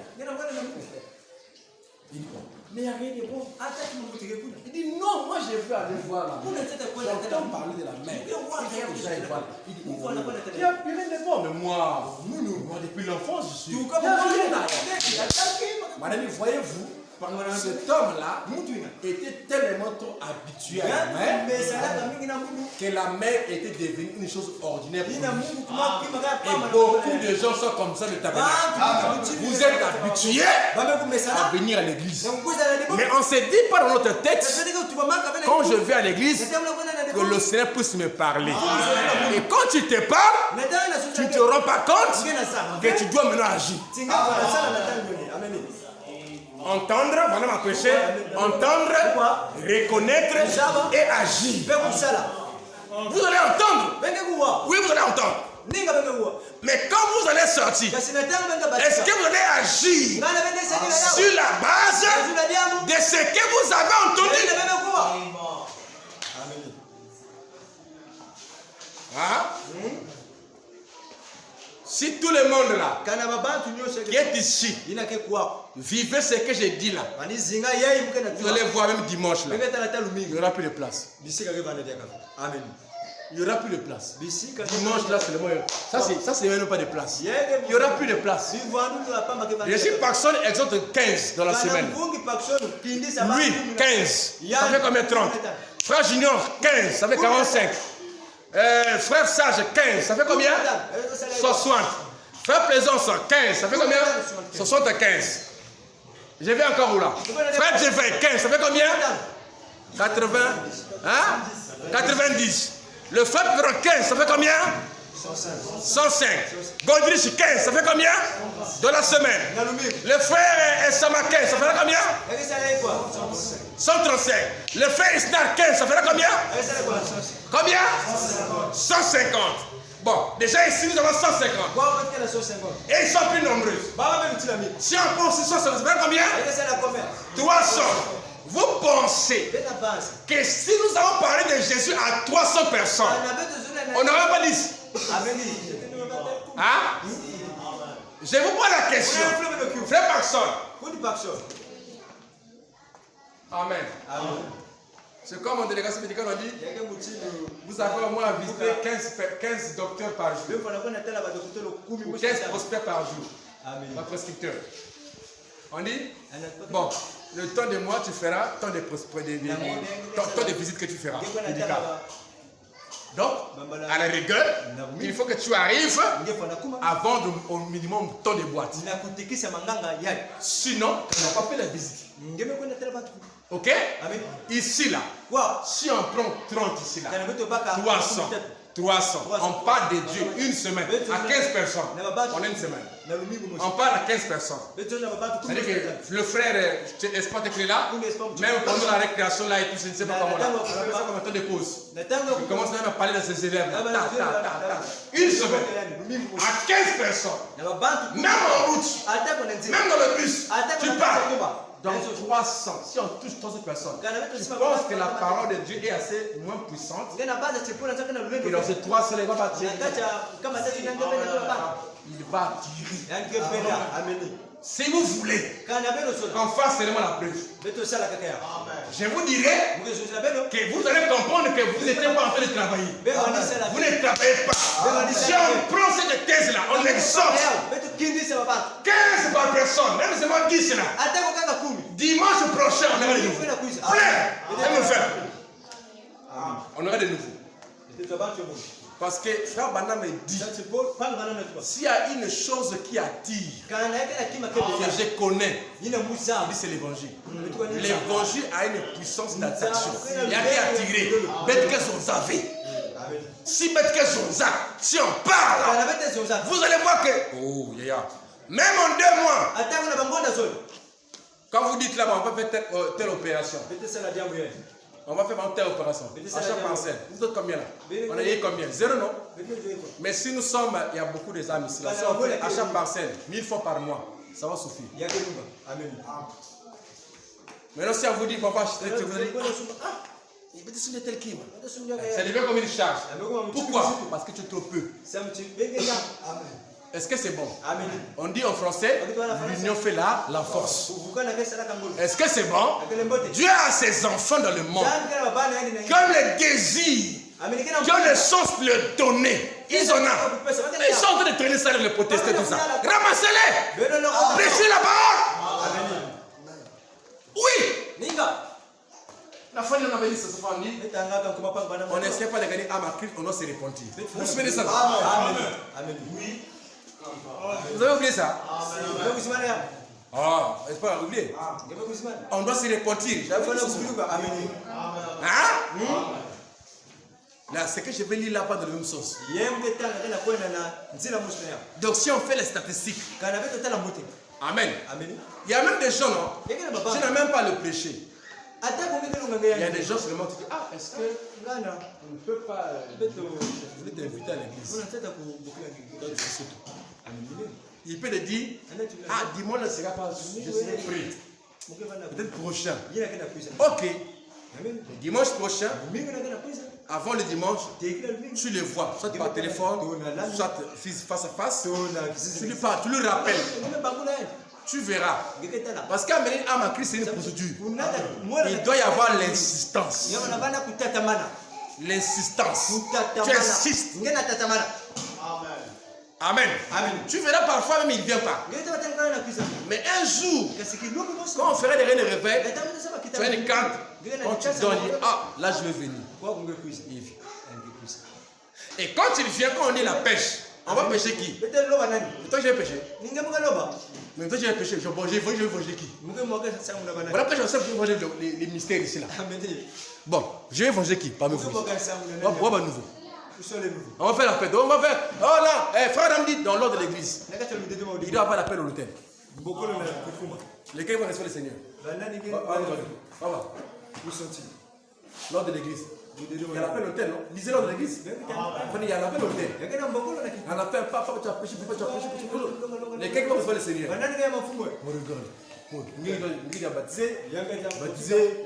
Il dit, mais il n'y a rien de bon. Il dit, non, moi je veux aller voir la mer. J'entends parler de la mer. Il dit, il n'y a rien de bon. Mais moi, depuis l'enfance, je suis. Madame, voyez-vous, Cet homme-là était tellement trop habitué à la mer que la mer était devenue une chose ordinaire pour lui. Et beaucoup de gens sont comme ça de tabernacle. Vous êtes habitués à venir à l'église. Mais on ne se dit pas dans notre tête, quand je vais à l'église, que le Seigneur puisse me parler. Et quand tu te parles, tu ne te rends pas compte que tu dois maintenant agir. Entendre, madame a prêché, entendre, reconnaître et agir. Vous allez entendre. Oui, vous allez entendre. Mais quand vous allez sortir, est-ce que vous allez agir sur la base de ce que vous avez entendu? Hein? Si tout le monde là qui est ici vivez ce que j'ai dit là, vous allez voir même dimanche là, il n'y aura plus de place. Il n'y aura plus de place. Dimanche là, c'est le moyen. Ça c'est même pas de place. Il n'y aura plus de place. Je suis personne exhorte 15 dans la semaine. Lui, 15. Ça fait combien? 30. Frère Junior, 15. Ça fait 45. Frère Sage, 15. Ça fait combien? 60. Frère Plaisance, 15. Ça fait combien? 75. Je vais encore où là? Frère Jévé, 15. Ça fait combien? 80. Hein? 90. Le frère Pedro 15, ça fait combien? 105. Godrich 15, ça fait combien? De la semaine. Le frère Esama 15, ça fait combien? 135. Le frère Isnar 15, ça fait combien? Combien? 150. Bon, déjà ici nous avons 150. Et ils sont plus nombreux. Si on pense 150, ça fait combien? 300. Vous pensez que si nous avons parlé de Jésus à 300 personnes, on n'aurait pas dit. Hein? Je vous pose la question. Frère Paxson. Amen. C'est comme en délégation médicale on dit, vous avez au moins visité 15 docteurs par jour. Ou 15 prospects par jour. Un prescripteur. On dit, bon, le temps de mois tu feras, tant de visites que tu feras. Médical. Donc, à la rigueur, il faut que tu arrives à vendre au minimum tant de boîtes. Sinon, tu n'as pas fait la visite. Ok? Ici là, si on prend 30 ici là, 300. On parle de Dieu une semaine à 15 personnes. On a une semaine. On parle à 15 personnes. C'est-à-dire que le frère Espoir est là, même pendant la récréation là et tout, je ne sais pas comment là. On appelle ça comme un temps de pause. Il commence même à parler de ses élèves. Une semaine à 15 personnes. Même en route, même dans le bus, tu parles. Dans 300, si on touche 300 personnes, je pense que la parole de Dieu est assez moins puissante. Et dans ces 300, il va pas tirer. Il va tirer. Si vous voulez qu'on fasse seulement la preuve, je vous dirai que vous allez comprendre que vous n'êtes pas en train de travailler. Vous ne travaillez pas. Si on prend cette thèse-là, on exhorte 15 par personne, même si moi 10 là. Dimanche prochain, on aura des nouveaux. On aura des nouveaux. Parce que Frère Bana me dit, s'il y a une chose qui attire, que je connais, c'est l'évangile. L'évangile a une puissance d'attraction. Il y a qui attirer. Bête que sont savés. Si bête que sont si on parle, vous allez voir que, oh, même en 2 mois, quand vous dites là-bas, on va faire telle opération. On va faire telle opération. À chaque parcelle. Vous êtes combien là? On a eu combien? 0 non? Mais si nous sommes, il y a beaucoup des âmes ici. Là. Si on fait à chaque parcelle, 1000 fois par mois, ça va suffire. Maintenant, si on vous dit qu'on va acheter, vous allez dire, il va te tel qui? Ça devient comme une charge. Pourquoi? Parce que tu es trop peu. Est-ce que c'est bon? Amen. On dit en français, l'union fait la force. Est-ce que c'est bon? Dieu a ses enfants dans le monde. Comme le désir, comme le sens de le donner. Ils en ont. Ils sont en train de traîner ça, de le protester, tout ça. Ramassez-les. Prêchez la parole. Oui. Ninga. La fin de la vie, ça se fait. On n'essaie pas de gagner à ma Christ, on doit se repentir. Vous souvenez ça? Amen. Oui. Vous avez oublié ça? Amen. Ah, est-ce pas oublié? On doit se repentir. Hein? Là, c'est que je vais lire là-bas dans le même sens. Donc, si on fait les statistiques, Amen. Il y a même des gens, non? Je n'ai même pas le prêcher. Il y a des gens seulement qui disent, ah, est-ce que on ne peut pas je voulais t'inviter à l'église. Il peut te dire, ah, dis-moi, ne sera pas, je serai prêt. Peut-être prochain. Ok. Le dimanche prochain, avant le dimanche, tu le vois, soit par téléphone, soit face à face. Tu lui parles, tu lui rappelles. Tu verras. Parce qu'amener à ma Christ, c'est une procédure. Il doit y avoir l'insistance. L'insistance. Tu insistes. Amen. Tu verras parfois même il ne vient pas. Mais un jour, quand on ferait des réunions de réveil, tu as une carte. Quand tu donnes, ah, là je vais venir. Il vient. Et quand il vient, quand on est la pêche, on va pêcher qui? Toi, je vais pêcher. Mais toi, je vais pêcher. Je vais manger qui? Voilà pourquoi je sais que manger les mystères ici. Là. Bon, je vais manger qui parmi vous? On va nouveau. On va faire la fête. On va faire. Oh là, frère Damdi, dans l'ordre de l'église. Il doit avoir l'appel au l'hôtel. Lesquels vont recevoir le Seigneur? On va. Où sont-ils? L'ordre de l'église. Il y a l'appel au l'hôtel, non? Lisez l'ordre de l'église. Il y a l'appel au l'hôtel. On a fait pas, tu as prêché, tu as prêché. Lesquels vont recevoir le Seigneur? On regarde. Il a baptisé. Baptisé.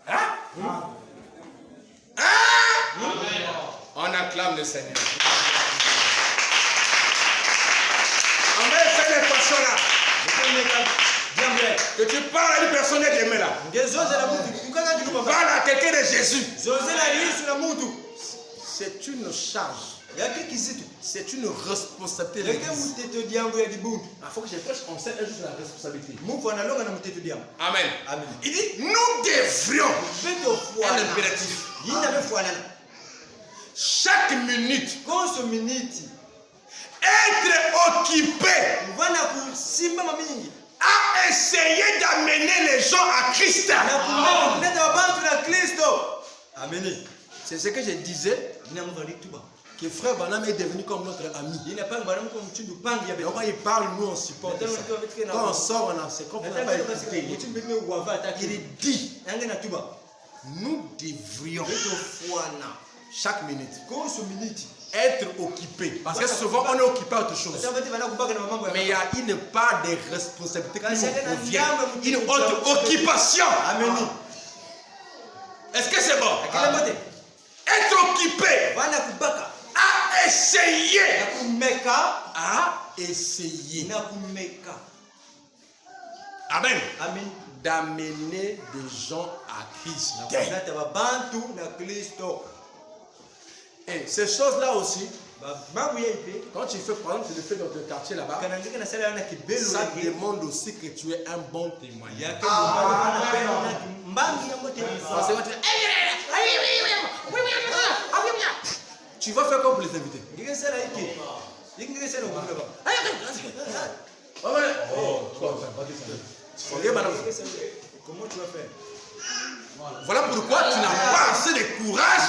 Hein? On acclame le Seigneur. On va faire les passions là. Que tu parles à une personne qui est là. Parle à quelqu'un de Jésus. C'est une charge. C'est une responsabilité. Il faut que je prêche, on sait un jour la responsabilité. Amen. Il dit, nous devrions être impératif. Chaque minute, être occupé à essayer d'amener les gens à Christ. Amen. C'est ce que je disais. Que frère Branham est devenu comme notre ami. Donc quand il parle, nous on supporte ça. Quand on sort, on a ce qu'on n'a pas écouté. Il dit, nous devrions chaque minute être occupé. Parce que souvent on est occupé à autre chose. Mais il y a une part de responsabilité qui nous revient. Une autre occupation. Est-ce que c'est bon? Être occupé à essayer. Amen. D'amener des gens à Christ. Et ces choses-là aussi, quand tu fais, par exemple, tu le fais dans ton quartier là-bas, ça demande aussi que tu aies un bon témoignage. Tu vas faire quoi pour les inviter? Comment tu vas faire? Voilà pourquoi tu n'as pas assez de courage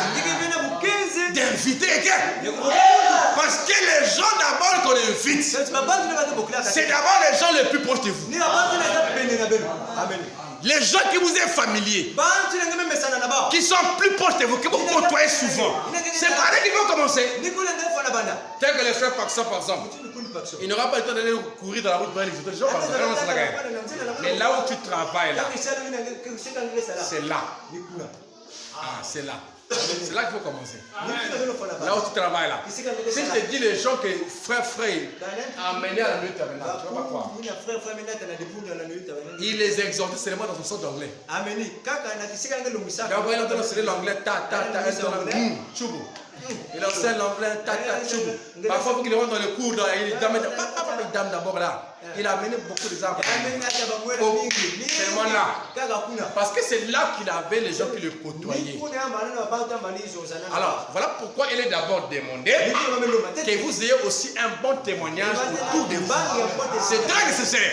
d'inviter quelqu'un. Parce que les gens d'abord qu'on invite, c'est d'abord les gens les plus proches de vous. Les gens qui vous êtes familiers, qui sont plus proches de vous, que vous côtoyez souvent. C'est par là qu'ils vont commencer. Tel que les frères Paxson, par exemple. Il n'aura pas le temps d'aller courir dans la route pour aller les gens. Mais là où tu travailles, là, c'est là. Ah, c'est là. C'est là qu'il faut commencer. Là où tu travailles là. Si je te dis les gens que frère amené à la nuit tabernacle, tu ne vas pas croire. Il les exhortait seulement dans son sens d'anglais. D'abord il entend enseigner l'anglais, il enseigne l'anglais, Parfois il faut qu'il rentre dans le cours, il Madame Dame d'abord là. Il a amené beaucoup de arbres. Tellement là. Parce que c'est là qu'il avait les gens qui le côtoyaient. Alors, voilà pourquoi il est d'abord demandé que vous ayez aussi un bon témoignage autour de vous. C'est très nécessaire.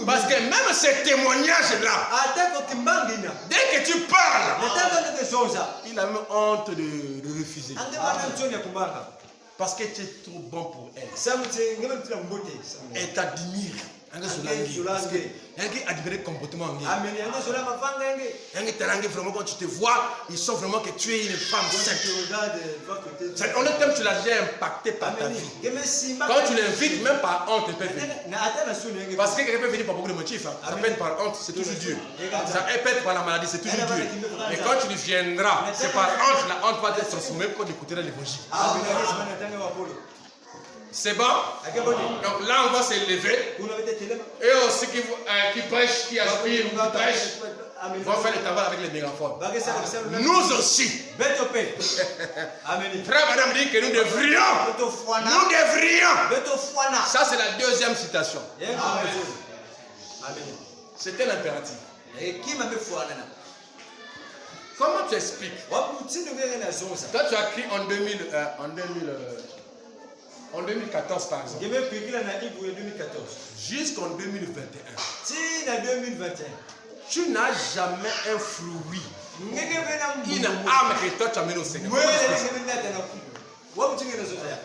Parce que même ces témoignages-là, dès que tu parles, il a même honte de refuser. Parce que tu es trop bon pour elle. Elle t'admire. Elle admire le comportement. Vraiment, quand tu te vois, ils sont vraiment que tu es une femme sainte. En un terme, tu l'as déjà impacté par ta vie. Quand tu l'invites, même par honte, elle peut venir. Parce que quelqu'un peut venir par beaucoup de motifs. Ça peut être par honte, c'est toujours Dieu. Ça peut être par la maladie, c'est toujours Dieu. Mais quand tu viendras, c'est par honte, la honte va te transformer quand tu écouteras l'évangile. C'est bon? Donc là, on va s'élever. Et aussi qui prêchent, qui aspirent, qui prêchent, vont faire le travail avec les mégaphones. Nous aussi. Frère, madame dit que nous devrions. Ça, c'est la deuxième citation. C'était l'impératif. Comment tu expliques? Toi, tu as écrit en 2014 par exemple. Jusqu'en 2021. Tu n'as jamais un fruit. Une âme que toi tu amènes au Seigneur.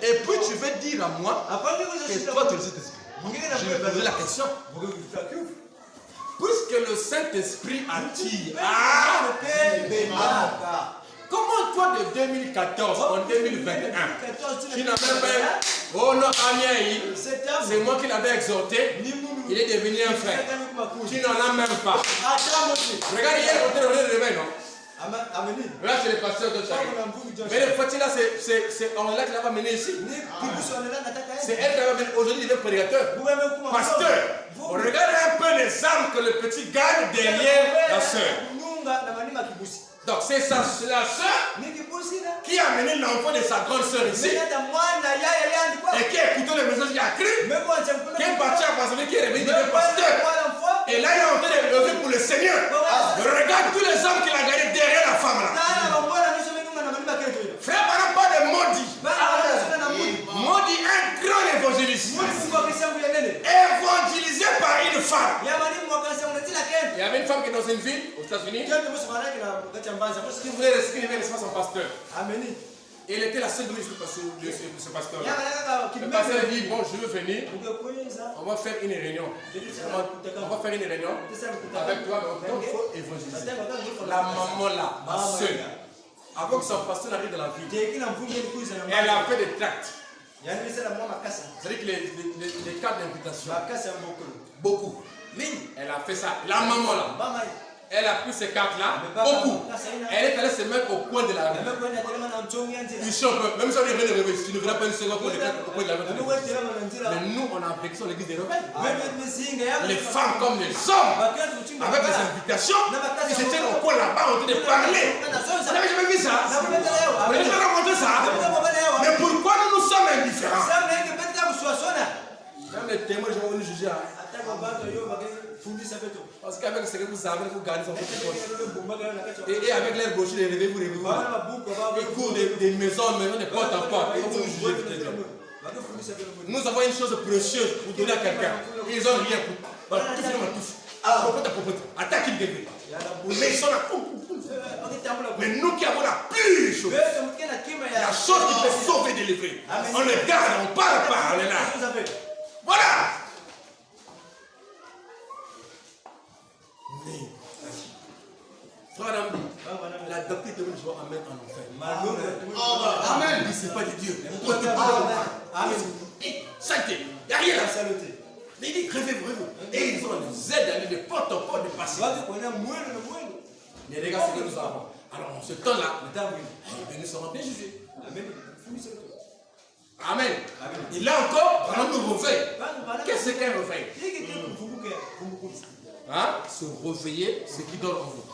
Et puis tu veux dire à moi que toi tu es le Saint-Esprit. Je vais poser la question. Puisque le Saint-Esprit attire. Comment toi de 2014 en 2021, tu n'as même pas... Oh non, Amiaï, c'est moi qui l'avais exhorté, il est devenu un frère. Tu n'en as même pas. Regarde, hier, on te le réveil, non? Là, c'est le pasteur de Chari. Mais le petit là, c'est là qui l'a pas mené ici. C'est elle qui l'a mené. Aujourd'hui, il est prédicateur. Pasteur, on regarde un peu les armes que le petit gagne derrière la soeur. Donc c'est la soeur qui a amené l'enfant de sa grande soeur ici et qui a écouté le message qu'il a écrit, qui est parti à Basile, qui est revenu devenir pasteur. Et là il est en train de lever pour le Seigneur. Regarde tous les hommes qu'il a gagnés derrière la femme là. Frère, parle pas de maudit. Maudit, un grand évangéliste. Évangélisé par une femme. Il y avait une femme qui est dans une ville aux États-Unis qui voulait rescrire l'espace en pasteur. Et elle était la seule de ce pasteur. Le pasteur dit, bon, je veux venir, on va faire une réunion. On va faire une réunion avec toi, mais il faut évangéliser. La maman là, ma seule, avant que son pasteur arrive dans la ville, elle a fait des tracts. C'est-à-dire que les cartes d'invitation, beaucoup. Elle a fait ça. La maman là, elle a pris ces cartes-là, beaucoup. Elle est allée se mettre au coin de la rue. Ils chantent, même si on est réveillé, tu ne verras pas une seconde pour les cartes au coin de la rue. Mais nous, on a vécu sur l'église des réveils. Les femmes comme les hommes, avec les invitations, ils étaient au coin là-bas en train de parler. Vous n'avez jamais vu ça? Vous n'avez jamais rencontré ça? Mais pourquoi nous sommes indifférents? Même les témoins, je vais nous juger. Parce qu'avec ce que vous savez, vous gagnez son poche. Et avec l'air gauche, les rêvez, vous rêvez. Ils courent des maisons, de porte en porte. Et vous nous jugez peut-être. Nous avons une chose précieuse pour donner à quelqu'un. Ils n'ont rien pour. Tout finalement, attaque une bébé. Mais ils sont là. Mais nous qui avons la pure chose, la chose qui peut sauver, délivrer, on le garde, on parle pas, on est là. Voilà. Frère Ambi, la doctrine de Dieu amène en enfer. Amen. Ce n'est pas de Dieu. Amen. Sainteté. Il n'y a rien là. Mais il dit, rêvez. Et ils ont nous aident à aller de porte en porte de passer. Mais regarde ce que nous avons. Alors, en ce temps-là, nous serons bien jugés. Amen. Et là encore, pendant nous réveil. Qu'est-ce qu'un réveil? Hein? Se réveiller, ce qui dort en vous.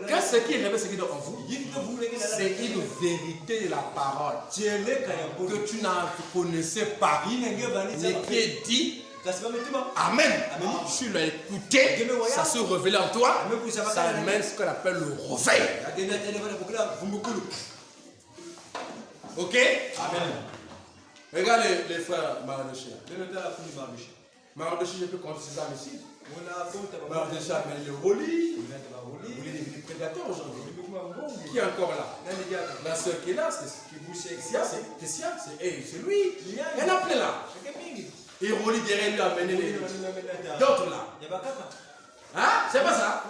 Quand ce qui réveille, ce qui dort en vous, c'est une vérité de la parole que tu n'en connaissais pas, mais qui est dit. Amen. Tu l'as écouté, ça se révèle en toi, ça amène ce qu'on appelle le réveil. Ok? Amen. Regarde les frères Maradouchi. Maradouchi, je peux compter ses âmes ici. Maradouchi a amené le Roli. Il est devenu prédateur aujourd'hui. Qui est encore là? La soeur qui est là, c'est Kessia, c'est lui. Il y en a plein là. Et Roli derrière lui a amené d'autres là. Hein? C'est pas ça?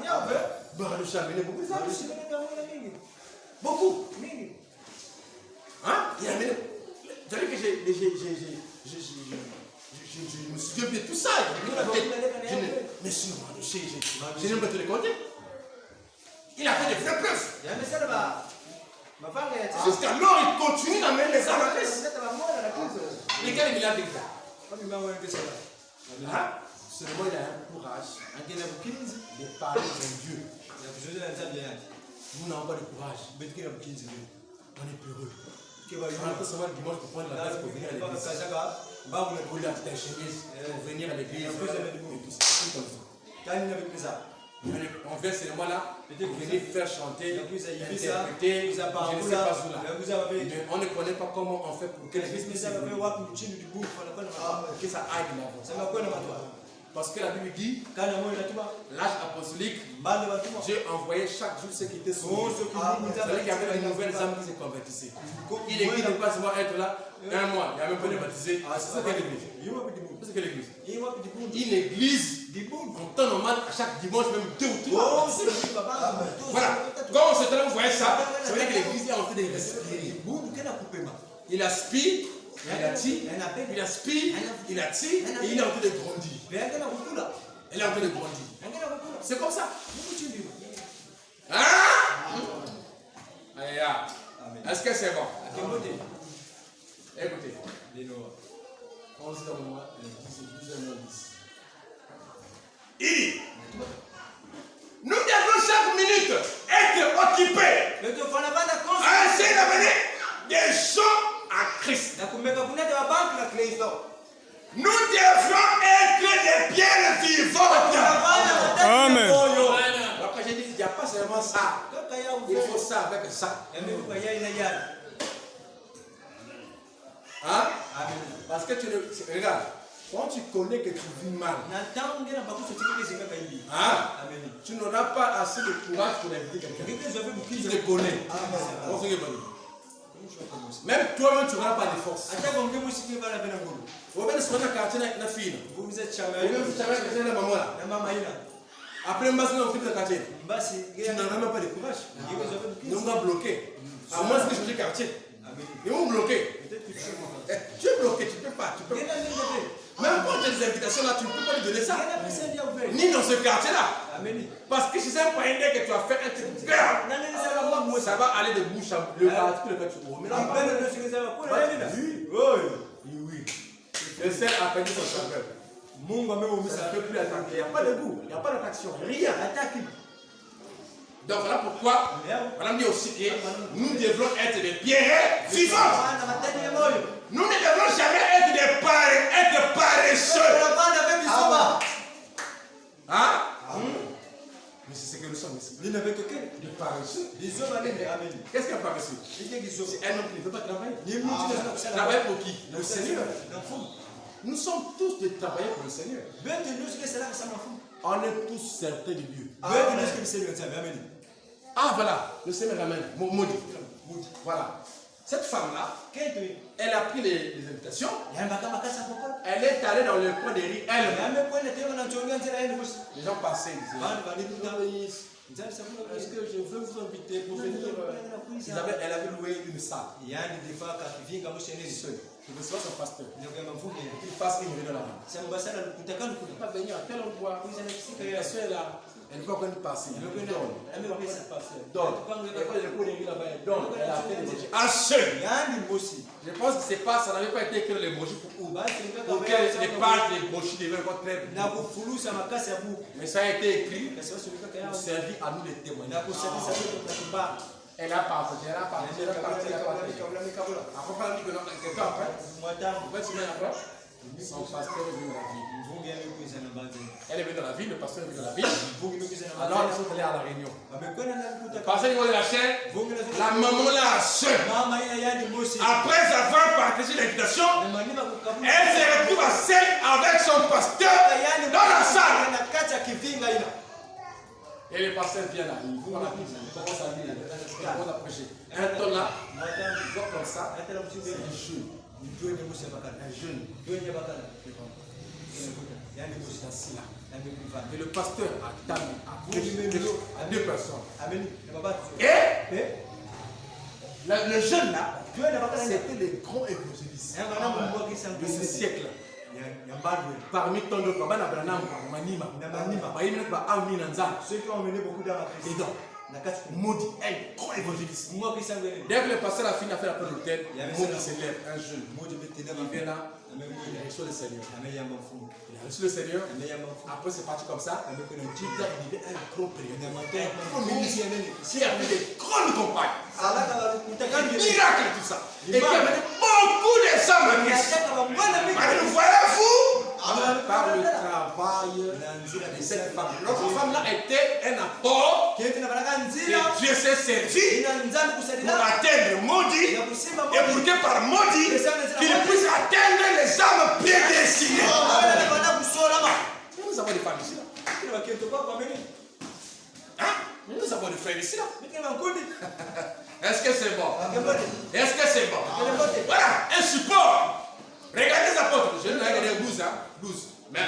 Maradouchi a amené beaucoup de âmes ici. Beaucoup. Hein? Il a amené. Vous savez que je me souviens de tout ça. Mais sinon, je n'aime pas te les compter. Il a fait des vraies preuves. Jusqu'alors, il continue d'amener les âmes à Christ. Lesquels il a fait ça? Seulement, il a un courage de parler de Dieu. Nous n'avons pas de courage. On est peureux. On a tout savoir dimanche pour prendre la place pour venir à l'église. Pour venir à l'église. On vient seulement là pour venir faire chanter, interpréter, je ne sais pas où là. Mais on ne connaît pas comment on fait pour que l'église puisse que ça aille de l'avant. Parce que la Bible dit, l'âge apostolique, Dieu envoyait chaque jour ceux qui étaient sauvés. C'est-à-dire qu'il y avait de nouvelles âmes qui se convertissaient. Il est dit de ne pas seulement être là un mois, il n'y a même pas de baptisé. C'est ça qu'est l'église. C'est ce que l'église. Une église, en temps normal, à chaque dimanche, même 2 ou 3. Voilà. Quand on se trouve, vous voyez ça, ça veut dire que l'église est en train de respirer. Il aspire. Il attire, il aspire, il attire et il est en train de grandir. Il est en train de grandir. C'est comme ça. Hein? Allez, là. Est-ce que c'est bon? Écoutez. 11 dans le mois, 10 dans le mois 10. Il dit, nous devons chaque minute être occupés à essayer d'amener des gens à Christ. Nous devrons être des pierres vivantes. Amen. Après, j'ai dit, il n'y a pas seulement ça. Il faut ça avec ça. Hein? Parce que tu ne. Regarde, quand tu connais que tu vis mal, hein? Tu n'auras pas assez de courage pour inviter quelqu'un qui te connaît. Même toi-même, tu n'auras pas de force. Après, tu n'auras même pas de courage. Nous sommes bloqués. À moins que je change de quartier. Ils vont bloquer. Tu es bloqué, tu ne peux pas. Même quand tu as des invitations là, tu ne peux pas lui donner ça. Ni dans ce quartier-là. Parce que c'est un point que tu as fait un truc. Ça va aller de bouche à bouche. Le quartier, oui. Le sel a perdu son saveur. Ça ne peut plus attaquer. Il n'y a pas de goût, il n'y a pas d'attaction. Rien. Donc voilà pourquoi, madame dit aussi que nous devons être des pierres vivantes. Nous ne devons jamais être paresseux. Hein? Mais c'est ce que nous sommes ici. Des paresseux. Qu'est-ce qu'un paresseux? C'est un homme qui ne veut pas travailler. Travailler pour qui? Le Seigneur. Nous sommes tous des travailleurs pour le Seigneur. On est tous certains de Dieu. Ah voilà, le Seigneur amène. Maudit. Voilà. Cette femme-là, elle a pris les invitations. Elle est allée dans le coin des riz. Les gens passaient. Est-ce que je veux vous inviter pour venir? Elle avait loué une salle. Je veux voir son pasteur. Il passe une réunion là-bas. Il va venir à tel endroit. La soeur est là. Elle ne peut pas passer. Elle Donne. ne peut pas passer. Donne. Et quand je connais là-bas, elle donne. Elle a fait des emojis. Un seul. Je pense que c'est pas, ça n'avait pas été écrit l'emoji pour que les pages des emojis devaient être très bien. Mais ça a été écrit pour servir à nous les témoigner. Elle a parti, elle a parti, elle a parti, elle a parti. Après, quelqu'un après, son pasteur est venu dans la ville. Elle est venue dans la ville, le pasteur est venu dans la ville. Alors, ils sont allés à la réunion. Le pasteur est venu la chaîne, la maman l'a seule. Après avoir partagé l'invitation, elle se retrouve à seule avec son pasteur dans la salle. Et le pasteur vient là, il commence à lire, il commence à prêcher. Un temps là, il voit comme ça, c'est un jeune. Un jeune. Assis là. Et le pasteur a table à deux personnes. Et le jeune là, c'était les grands évangélistes de ce siècle. Parmi tant d'autres, ceux qui ont mené beaucoup d'âmes à Christ. Maudit, un grand évangéliste. Dès que le pasteur a fini à faire la paix d'hôtel, Maudit s'élève, un jeune. Il vient là, il a reçu le Seigneur. Il a reçu le Seigneur. Après, c'est parti comme ça. Il devient un gros prédicateur, un gros ministre qui a fait des grandes campagnes. Des miracles et tout ça. Et qui a mené beaucoup de femmes à Christ. Voyez-vous, par le travail de cette femme. L'autre femme là était un apport que Dieu s'est servi pour atteindre maudit et pour que par maudit qu'il puisse atteindre les âmes prédestinées. Nous avons des femmes ici là. Hein? Nous avons des frères ici là. Est-ce que c'est bon? Est-ce que c'est bon? Voilà, un support. Regardez les apôtres. Je ne regarde 12, hein? 12. Mais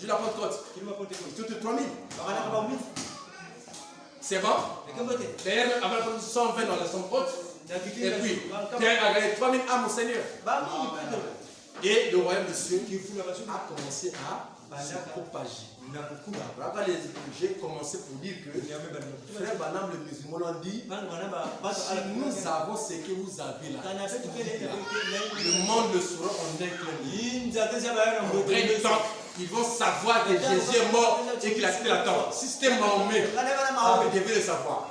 je l'apôtre côte. Tout est 3000. C'est bon? D'ailleurs, avant la 120 dans la somme haute. Et puis, Pierre a gagné 3000 âmes au Seigneur. Et le royaume de Dieu a commencé à se propager. J'ai commencé pour dire que frère Banam le musulman l'a dit, si nous avons ce que vous avez là, le monde le saura en un clin d'œil. Ils vont savoir que Jésus est mort et qu'il a quitté la tombe. Si c'était Mahomet, vous devez le savoir.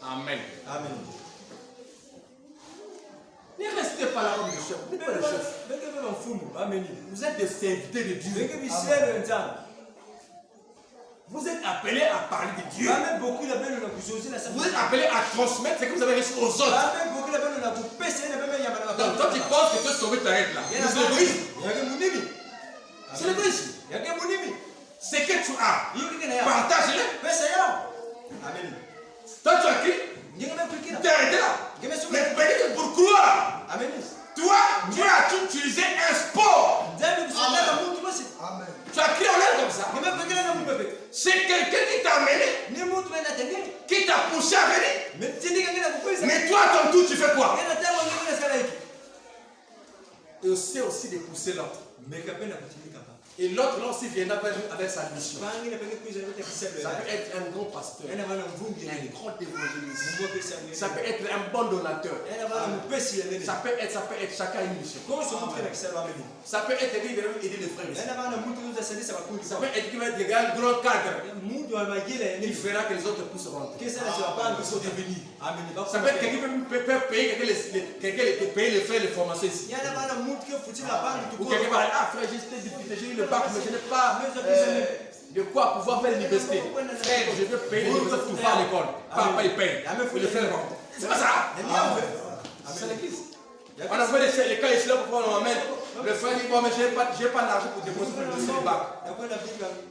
Amen. Ne restez pas là comme le chef. Vous n'êtes pas le chef. Vous êtes des serviteurs de Dieu. Vous êtes appelés à parler de Dieu. Vous êtes appelés à transmettre ce que vous avez reçu aux autres. Donc toi tu penses que tu es sauvé, t'arrêtes là. C'est l'égoïsme. C'est l'égoïsme. Ce que tu as, partage-le. Toi tu as écrit, t'es arrêté là. Mais peut-être pour croire. Toi, Dieu a utilisé un sport. Tu as crié en l'air comme ça. C'est quelqu'un qui t'a amené, qui t'a poussé à venir. Mais toi, à ton tour, tu fais quoi? Et c'est aussi de pousser l'autre. Et l'autre là aussi viendra avec sa mission. Ça peut être un grand pasteur, un grand évangéliste. Ça peut être un bon donateur. Ça peut être chacun une mission. Ça peut être qui va aider les frères. Ça peut être qui va être un grand cadre. Il fera que les autres puissent rentrer. Ça peut être quelqu'un qui peut payer les frais de formation ici. Ou quelqu'un va dire, ah frère, j'ai eu le bac, mais je n'ai pas de quoi pouvoir faire l'université. Frère, je veux payer l'université pour faire l'école. Papa, il paye. Il faut le faire rentrer. C'est pas ça. C'est l'église. On a fait les cas ici là pour pouvoir nous amener. Le frère dit, bon, mais je n'ai pas d'argent pour déposer pour le dossier du bac.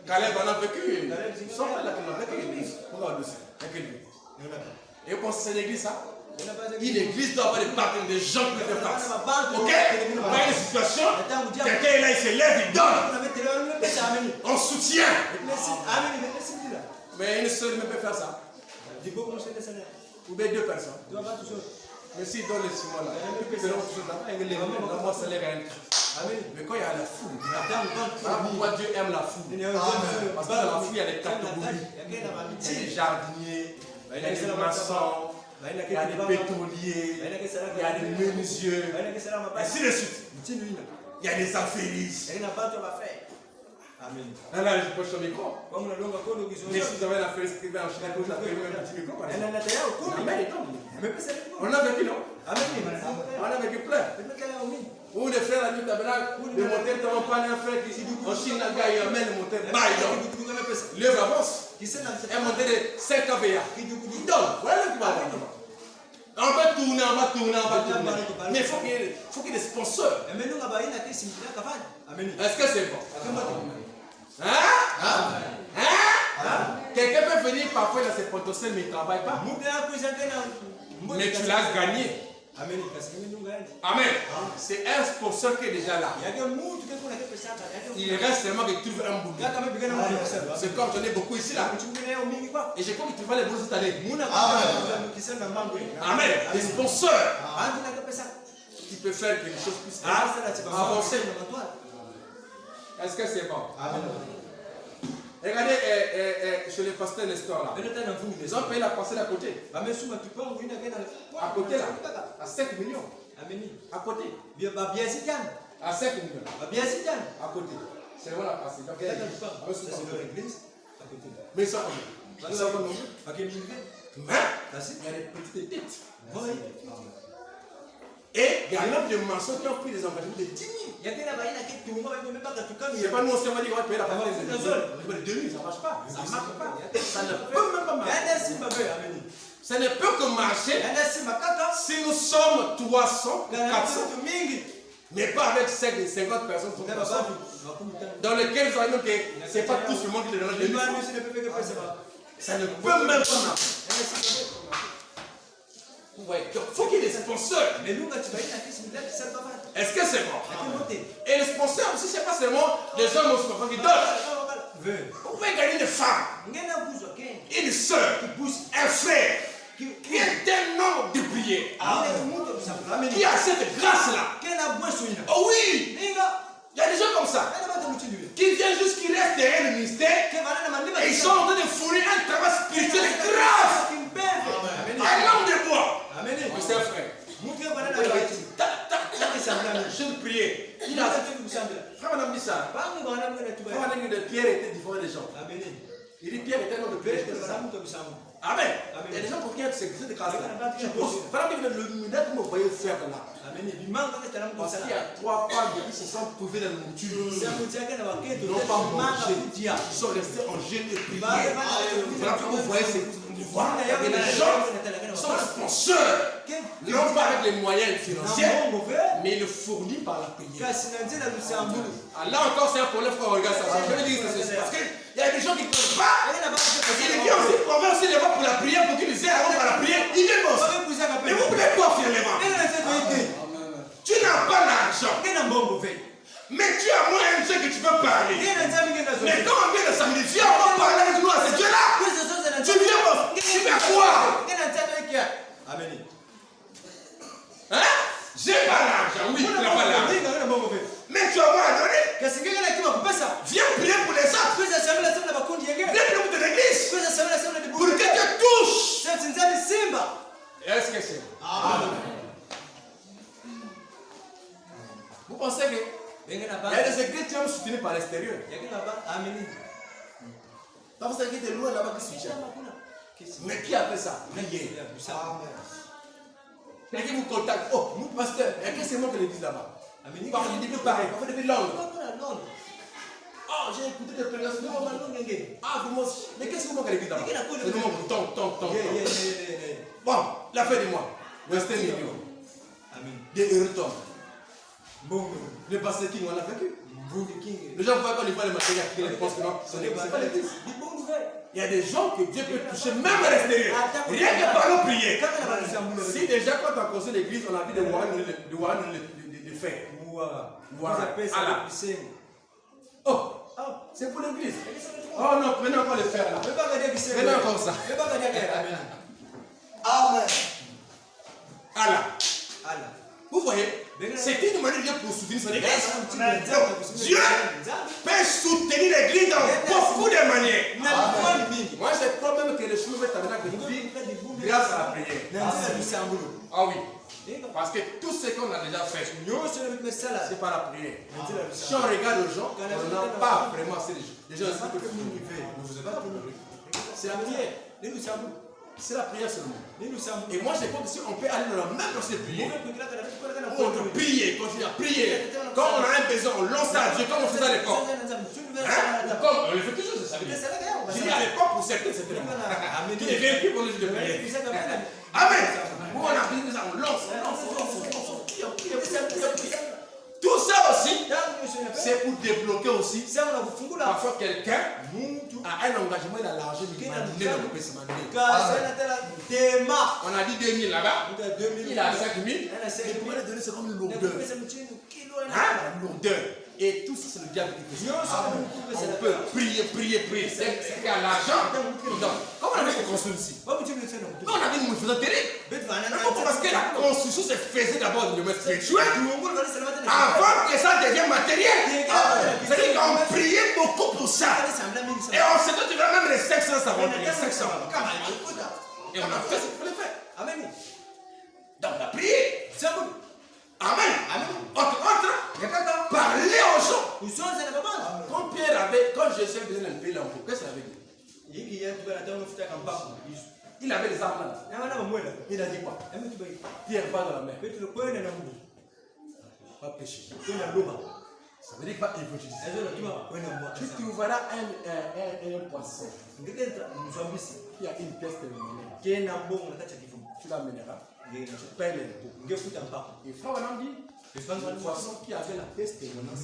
Caleb en a vécu. Ils sont là qui l'ont vécu l'église. Pourquoi le dossier? Et vous pensez que c'est l'église ça? Une église doit avoir des partenaires, des gens qui le fassent. Ok? Dans une situation, quelqu'un est là, il se lève, il donne. On soutient. Mais une seule ne peut faire ça. Ou bien deux personnes. Mais s'il donne les 6 mois là, il peut toujours là. Moi, ça les rien. Mais quand il y a la foule, voilà pourquoi Dieu aime la foule. Parce que dans la foule, il y a des catégories. Il y a des jardiniers, il y a des maçons, il y a des pétroliers, il y a des menuisiers, ainsi de suite. Il y a des affairistes. Là, là, je pose ton micro. Mais si vous avez l'affaire, écrivez en Chine, vous avez un petit micro. On a vécu, non? On a vécu plein. Ou les frères à tabernacle, le moteur t'avons pas un frère qui dit en Chine, le gars il amène le moteur, bah il donne. L'œuvre avance. Un moteur de 5 kVA. Il donne. Voilà le pouvoir. On va tourner, on va tourner, on va tourner. Mais il faut qu'il y ait des sponsors. Est-ce que c'est bon? Hein? Quelqu'un peut venir parfois dans ses potentiels, mais il ne travaille pas. Mais tu l'as gagné. Amen. C'est un sponsor qui est déjà là. Il reste seulement que tu trouves un boulot. C'est comme j'en ai beaucoup ici là. Et j'ai compris que tu vas les boulots cette année. Amen. Les sponsors. Qui peut faire quelque chose plus avancer. Est-ce que c'est bon? Amen. Regardez chez le pasteur Nestor là. Ils ont payé la parcelle à côté. À côté là. À 5 millions. À côté. À 5 millions. À côté. C'est vraiment la parcelle. Mais ça, il y a des petites têtes. Et il y a même des maçons qui ont pris des engagements de 10 000. C'est pas nous, on s'est dit qu'on va payer la parole de 2 000, ça ne marche pas. Ça ne marche pas. Ça ne peut même pas marcher. Ça ne peut que marcher si nous sommes 300, 400, mais pas avec 50 personnes, dans lesquelles vous savez même que ce n'est pas tout le monde qui est dans le monde. Ça ne peut même pas marcher. Vous voyez, il faut qu'il y ait des sponsors. Est-ce que c'est bon? Et les sponsors aussi, ce n'est pas seulement des hommes qui donnent. Vous pouvez gagner une femme, une soeur, un frère, qui est un homme de prière, qui a cette grâce-là. Oh oui! Il y a des gens comme ça, qui viennent juste, qui restent derrière le ministère, et ils sont en train de fournir un travail spirituel grave. Un homme de bois. Mais c'est un frère. Je ne priais. Il a frère Madame dit ça. Frère Madame dit que Pierre était différent des gens. Il dit Pierre était un homme de prière. Amen. Il y a des gens pour qui c'est de grâce là. Je pense. Frère Madame dit le minette que vous voyez faire là. Parce qu'il y a 3 femmes qui se sont trouvées dans le mouture. Ils n'ont pas mangé. Ils sont restés en jeûne et prière. Voilà que vous voyez c'est. Et les gens sont sponsors, non pas avec les moyens financiers, mais le fourni par la prière. Là encore, c'est un problème, frère. Regarde ça. Je veux dire que c'est parce qu'il y a des gens qui ne peuvent pas. Il vient aussi convaincre aussi les gens pour la prière, pour qu'ils les aident avant par la prière. Ils viennent bosser. Mais vous voulez quoi finalement? Tu n'as pas l'argent. Mais tu as moins un Dieu que tu peux parler. Mais quand on vient de samedi, viens on va parler avec nous à ce Dieu-là. Tu viens voir. Tu viens quoi? Amen. Hein? J'ai pas l'argent. Oui, tu n'as pas l'argent. Mais tu as moins à donner. Viens prier pour les autres. Viens prier pour ton église. Pour que Dieu touche. Est-ce que c'est? Amen. Vous pensez que il y a des églises qui sont soutenues par l'extérieur. Parce que c'est loin là-bas qui soutient. Mais qui a fait ça? Rien. Mais qui vous contacte? Oh, nous, pasteur, et qu'est-ce que c'est moi qui l'église là-bas? Parfois, il dit pareil, parfois, il dit langue. Oh, j'ai écouté des prédications. Ah, vous m'avez. Mais qu'est-ce que c'est moi qui l'église là-bas? C'est le monde, tant. Bon, la fin du mois. Western Union. Des héritons. Le pasteur King, on l'a vécu. Les gens voient quand ils voient les matériels, ils pensent que non, ce n'est pas l'église. Il y a des gens que Dieu peut toucher même à l'extérieur. Rien que par nos prières. Si déjà quand on construit l'église, on a vu des warren de faire. Oh, c'est pour l'église. Oh non, prenez encore le fer là. Prenez encore ça. Amen. Allah. Vous voyez, c'était une manière pour soutenir son église. Donc, Dieu peut soutenir l'église dans beaucoup de manières. Moi, j'ai le problème que les choses vont t'amener grâce à la prière. Ah oui. Parce que tout ce qu'on a déjà fait, c'est par la prière. Si on regarde les gens, on n'a pas vraiment assez de gens. Les gens c'est la prière. C'est la prière seulement. Et moi, je pense que si on peut aller dans la même chose de prier, on peut prier, continuer à prier. Quand on a un besoin, on lance à Dieu, comme on faisait à l'époque. Comme on le fait toujours, ça veut dire. J'ai dit à l'époque pour certains, c'était le monde. Qui ne vient plus pour les jours de prière. Amen. Où on a besoin de ça, on lance. Tout ça aussi, c'est pour débloquer aussi. Parfois, quelqu'un a un engagement, il a l'argent, il on a dit 2000 là-bas, il a 5000, il pourrait le donner, c'est comme une lourdeur. Une lourdeur. Et tout ça, c'est le diable qui fait ça. On peut prier. C'est qu'à l'argent. Comment on avait construit ici? On avait une faisant terrible. Parce que la construction se faisait d'abord de mettre spirituel. Avant que ça devienne matériel. C'est-à-dire qu'on priait beaucoup pour ça. Et on s'est dit même les 500, ça va les 500. Et on a fait ce qu'il fallait faire. Amen. Donc on a prié. Amen. Parler aux gens. Quand Pierre avait, quand Jésus faisait le pays là, qu'est-ce qu'il avait dit? Il avait les armes là. Il a dit quoi? Pierre va dans la mer. Va pêcher. Ça veut dire qu'il va évangéliser. Tu trouveras un poisson qui a une pièce de monnaie. Tu l'amèneras. Tu payes les impôts. Et frère Wanam dit, le poisson qui avait la pièce de monnaie,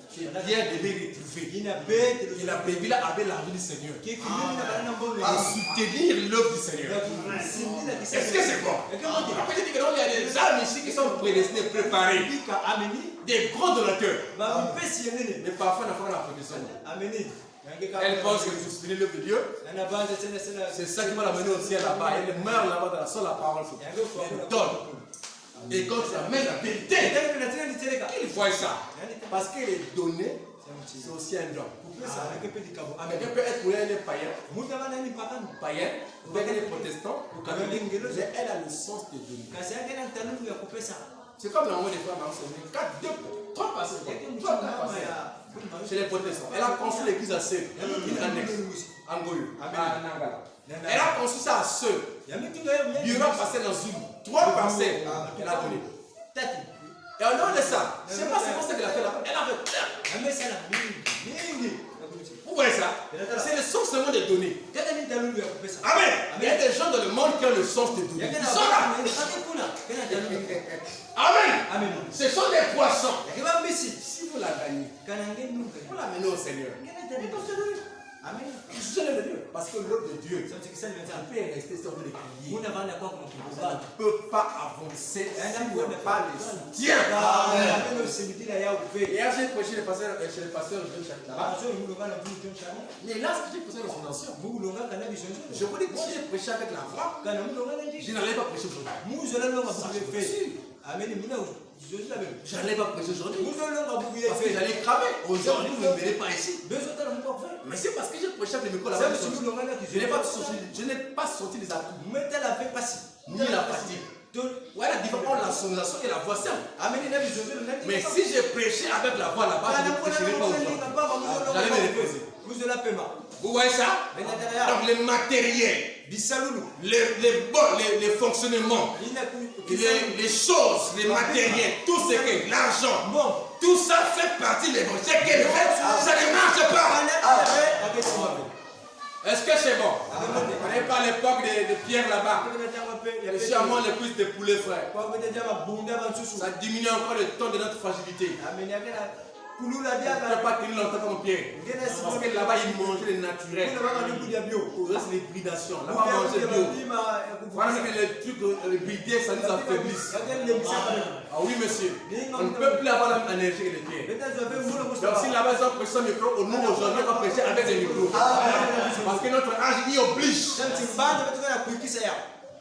Pierre devait retrouver. Et la brebis là avait l'argent du Seigneur. À soutenir l'œuvre du Seigneur. Est-ce que c'est bon? Après, je dis que non, il y a des âmes ici qui sont prédestinés, préparés. Des gros donateurs. Mais parfois, on n'a pas la protection. Elle pense que vous soutenez l'œuvre de Dieu. C'est ça qui va l'amener au ciel là-bas. Elle meurt là-bas dans la seule parole. Elle donne. Et quand tu amènes la vérité, il voit ça. Parce que les données, c'est aussi un don. Quelqu'un peut être pour elle païen, pour elle est protestant, mais elle a le sens de donner. C'est comme la mot des femmes, 3 personnes. Chez les protestants. Elle a construit l'église à Seul, une annexe, en Goyou, elle a construit ça à Seul. Il y aura passé dans une 3 parcelles. Elle a donné. Et au nom de ça, je ne sais pas c'est quoi qu'elle a fait là. Elle a fait. Vous voyez ça? C'est le sens seulement des données. Amen. Il y a des gens dans le monde qui ont le sens des données. Ils sont là. Amen. Ce sont des poissons. Si vous la gagnez, vous l'amenez au Seigneur. Amen. Parce que l'œuvre de Dieu, ça peut rester sur les crier. On ne peut pas avancer si on n'a pas les soutiens. Hier, j'ai prêché chez le pasteur John Chakla. Mais là, j'ai prêché la fondation. Je vous dis que si j'ai prêché avec la foi, je n'allais pas prêcher aujourd'hui. Je n'allais pas prêcher aujourd'hui. Parce que j'allais cramer. Aujourd'hui, vous ne me verrez pas ici. Mais c'est parce que j'ai prêché avec le micro là-bas. Je n'ai pas sorti les atouts. Ni la fatigue. Ouais, la différence entre la sonorisation et la voix simple. Mais si j'ai prêché avec la voix là-bas, je ne prêcherai pas aujourd'hui. J'allais me reposer. Vous voyez ça? Donc le matériel, les fonctionnements, les choses, les matériels, tout ce qui est l'argent, tout ça fait partie de l'évangile. Ça ne marche pas. Est-ce que c'est bon? On n'est pas à l'époque de Pierre là-bas. Je suis à moi le plus de poulet, frère. Ça diminue encore le temps de notre fragilité. On ne peut pas tenir longtemps comme Pierre. Parce que là-bas, ils mangeaient le naturel. C'est l'hybridation. Là-bas, on mangeait bio. Voilà que les trucs, les bridés, ça nous affaiblisse. Ah oui, monsieur. On ne peut plus avoir la même énergie que les Pierre. Donc, si là-bas, ils ont prêché un micro, nous, aujourd'hui, on va prêcher avec des micros. Parce que notre âge y oblige.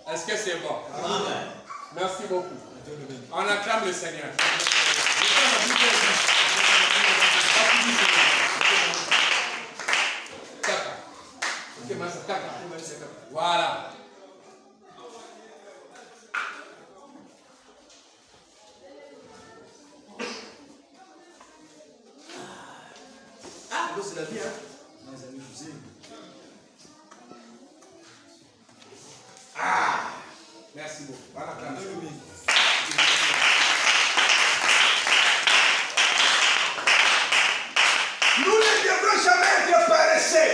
Est-ce que c'est bon? Merci beaucoup. On acclame le Seigneur. Voilà. Ah, c'est la vie, hein. Mes amis, je vous aime. Ah, merci beaucoup. Voilà. Nous ne devrons jamais être paresseux.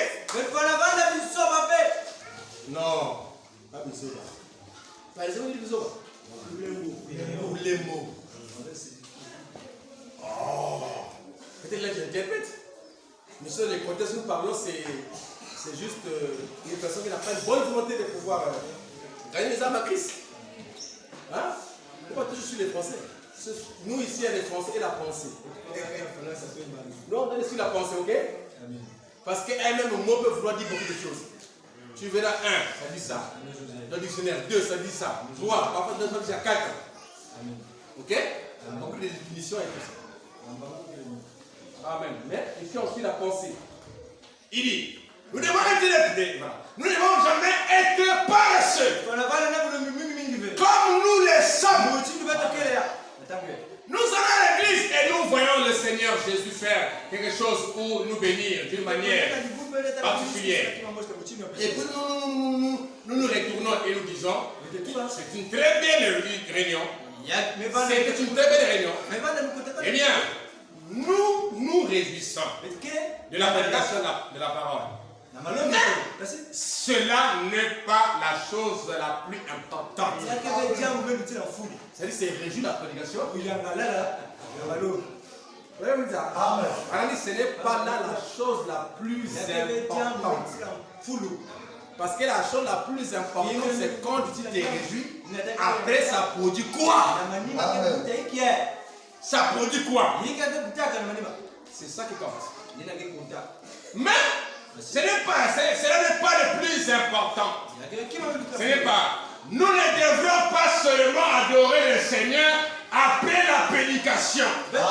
Non, pas besoin. Par exemple, il besoin. Les mots. Oh. Peut-être là, j'interprète. Mais sur les contextes que nous parlons, c'est juste une personne qui n'a pas une bonne volonté de pouvoir gagner les âmes à Christ. Hein? On va toujours sur les Français. Nous ici, il y a les Français et la pensée. Nous, on est sur la pensée, ok? Parce qu'elle-même, le mot peut vouloir dire beaucoup de choses. Tu verras 1, ça dit ça. Dans le dictionnaire, 2, ça dit ça. 3, parfois dans le dictionnaire 4. Ok? Donc les définitions et tout ça. Amen. Mais ici, on suit la pensée. Il dit, nous devons nous ne devons jamais être paresseux. Comme nous le sommes. Nous allons à l'église et nous voyons le Seigneur Jésus faire quelque chose pour nous bénir d'une manière particulière. Et puis nous nous retournons et nous disons, c'est une très belle réunion. C'est une très belle réunion. Eh bien, nous nous réjouissons de la prédication de la parole. Mais cela n'est pas la chose la plus importante. C'est-à-dire, c'est réjouir la prédication. Amen. Ce n'est pas là la chose la plus importante. Parce que la chose la plus importante, c'est quand tu te réjouis, après ça produit quoi? Ça produit quoi? C'est ça qui compte. Mais cela n'est pas le plus important. Ce n'est pas. Nous ne devrons pas seulement adorer le Seigneur après la prédication de la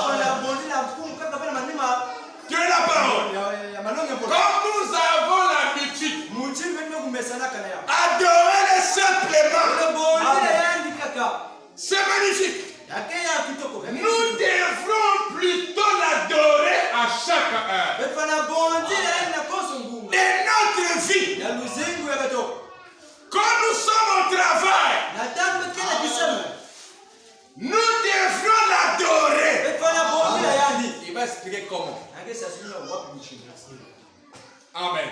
parole. Comme nous avons l'habitude adorer simplement. C'est magnifique. Nous devrons plutôt l'adorer à chaque heure de notre vie. Quand nous sommes au travail, nous devrons l'adorer. Il va expliquer comment. Amen.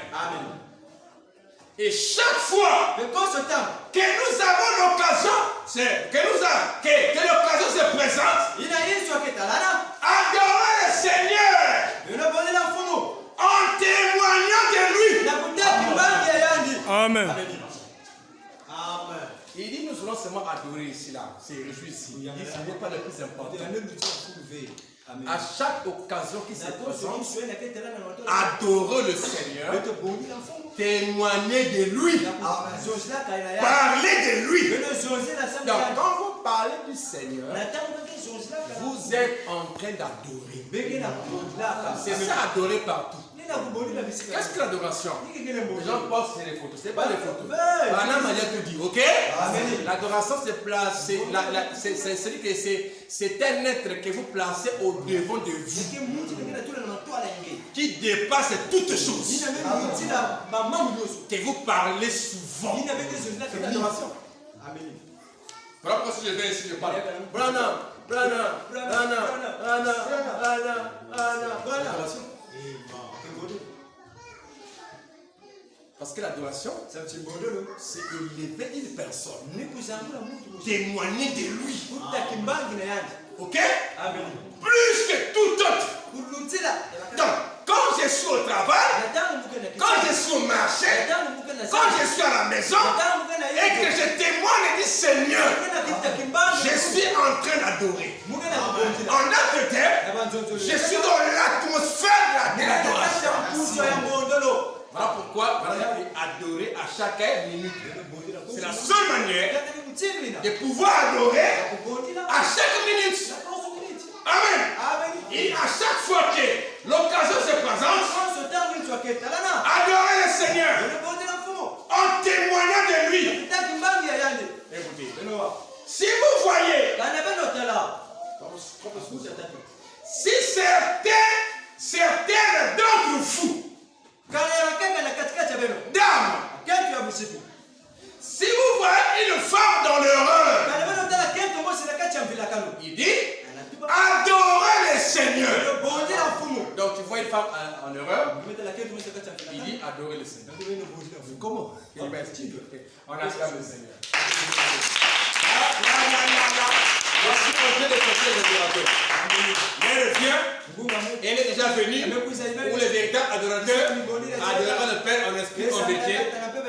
Et chaque fois que nous avons l'occasion, que l'occasion se présente, adorer le Seigneur en témoignant de lui. Amen. Il dit nous allons seulement adorer ici là, c'est réjouir ici. Il dit ce n'est pas le plus important. À chaque occasion qui se présente, adorer le Seigneur, témoigner de lui, parler de lui. Donc quand vous parlez du Seigneur, vous êtes en train d'adorer. C'est ça, adorer partout. Qu'est-ce que l'adoration? Les gens postent sur les photos. Ce n'est pas les photos. Voilà manière de dire, ok? L'adoration, c'est un être que vous placez au devant de vous, qui dépasse toutes choses, que vous parlez souvent. C'est l'adoration. Voilà pourquoi si je vais ici, je parle. Parce que l'adoration, c'est élever une personne, témoigner de lui. Ok? Plus que tout autre. Donc, quand je suis au travail, quand je suis au marché, quand je suis à la maison, et que je témoigne du Seigneur, je suis en train d'adorer. En d'autres termes, je suis dans l'atmosphère de l'adoration. Voilà pourquoi adorer à chaque minute. C'est la seule manière de pouvoir adorer à chaque minute. Amen. Et à chaque fois que l'occasion se présente, adorer le Seigneur en témoignant de lui. Écoutez, si vous voyez, si certaines d'entre vous, dames, si vous voyez une femme dans l'erreur, il dit adorez le Seigneur. Donc tu vois une femme en erreur, il dit adorer le Seigneur. Comment? On acclame le Seigneur. Voici le jeu des conseils des adorateurs. Elle vient, Elle est déjà venue où les véritables adorateurs adoreront le Père en esprit en vérité.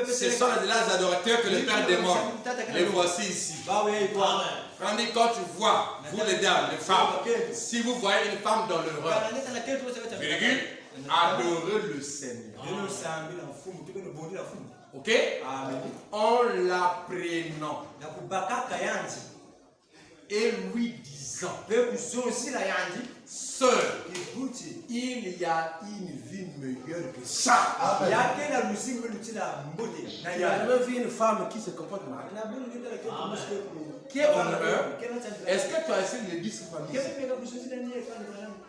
Ce sont les adorateurs que le Père demande. Les voici ici. Tandis quand tu vois, vous les dames, les femmes, si vous voyez une femme dans l'erreur, virgule, adorez le Seigneur. Ok? En la prenant et lui disant, sœur, il y a une vie meilleure que ça. Tu as jamais vu une femme qui se comporte mal, qui est en erreur? Est-ce que tu as essayé de le dire souvent?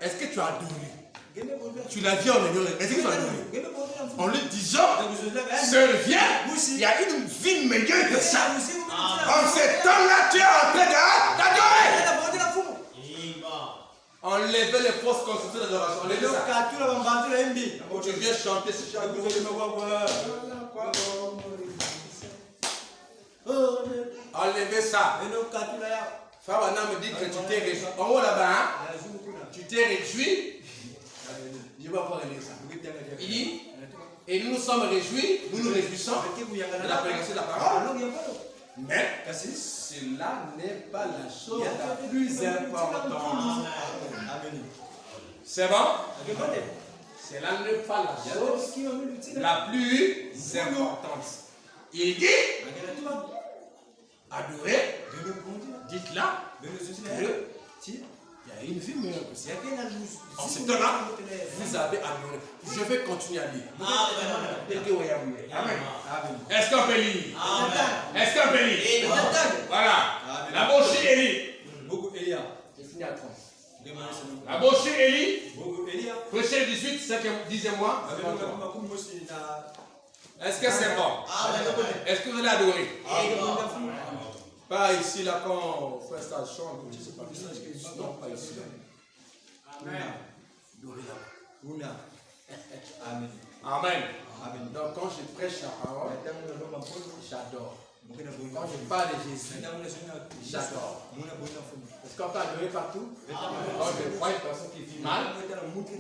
Est-ce que tu as adoré? Tu l'as vu en erreur. Est-ce que tu as adoré? En lui disant, sœur, viens, il y a une vie meilleure que ça. En ce temps-là, tu es en train d'adorer. Enlevez les fausses constructions d'adoration. Enlevez ça. Tu viens chanter ce chant. Enlevez ça. Fabana me dit que tu t'es réjoui. En haut là-bas, hein? Tu t'es réjoui. Je vais pas relire ça. Il dit, et nous nous sommes réjouis, nous nous réjouissons de la prédication de la parole. Mais cela n'est pas la chose la plus importante. C'est bon? Cela n'est pas la chose la plus importante. Il dit, adorez, dites-là, il y a une vie meilleure que ça. En ce temps-là, vous avez adoré. Je vais continuer à lire. Amen. Est-ce qu'on peut lire? Est-ce qu'on peut lire? Voilà. La bouche Élie. J'ai fini à 30. La bouche Élie. Prochain 18, 10e mois. Est-ce que c'est bon? Est-ce que vous allez adorer? Pas ici, là, quand on fait ça, chante, je ne sais pas. Non, pas ici. Amen. Amen. Amen. Donc, quand je prêche la parole, j'adore. Quand je parle de Jésus, j'adore. Est-ce qu'on peut adorer partout? Quand je vois une personne qui vit mal,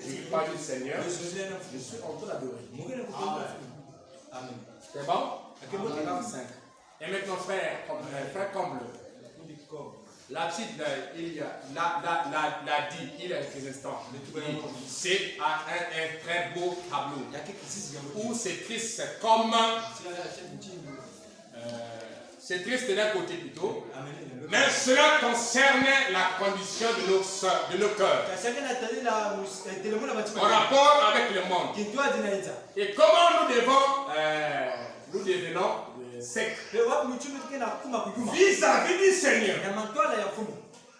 je parle du Seigneur, je suis en train d'adorer. Amen. C'est bon? Paragraphe 5. Et maintenant, frère Comble, la petite, il l'a dit, il y a quelques instants. C'est un très beau tableau où c'est triste, c'est comme. C'est triste d'un côté plutôt, mais cela concerne la condition de nos cœurs. En rapport avec le monde. Et comment nous devenons secs vis-à-vis du Seigneur.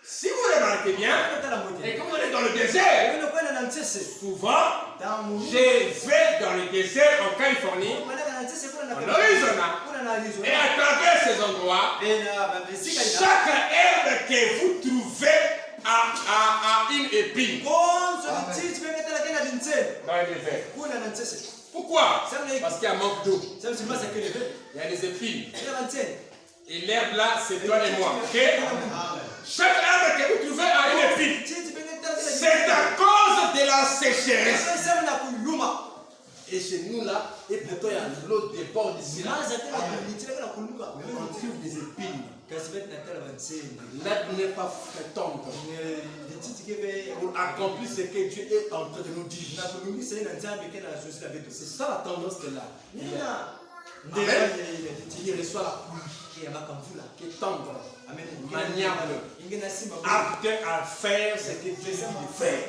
Si vous remarquez bien, et comme on est dans le désert, souvent, je vais dans le désert en Californie, en Arizona, et à travers ces endroits, chaque herbe que vous trouvez a une épine. Dans le désert. Pourquoi? Parce qu'il y a un manque d'eau. Il y a des épines. Et l'herbe là, c'est toi et moi. Okay? Chaque herbe que vous trouvez a une épine. C'est à cause de la sécheresse. Et chez nous là, et pourtant il y a l'eau des bords d'ici là. On trouve des épines. L'aide n'est pas fréquente pour accomplir ce que Dieu est en train de nous dire. C'est ça la tendance de là. Amen. Il reçoit la pluie qui est tendre, maniable, apte à faire ce que Dieu dit de faire.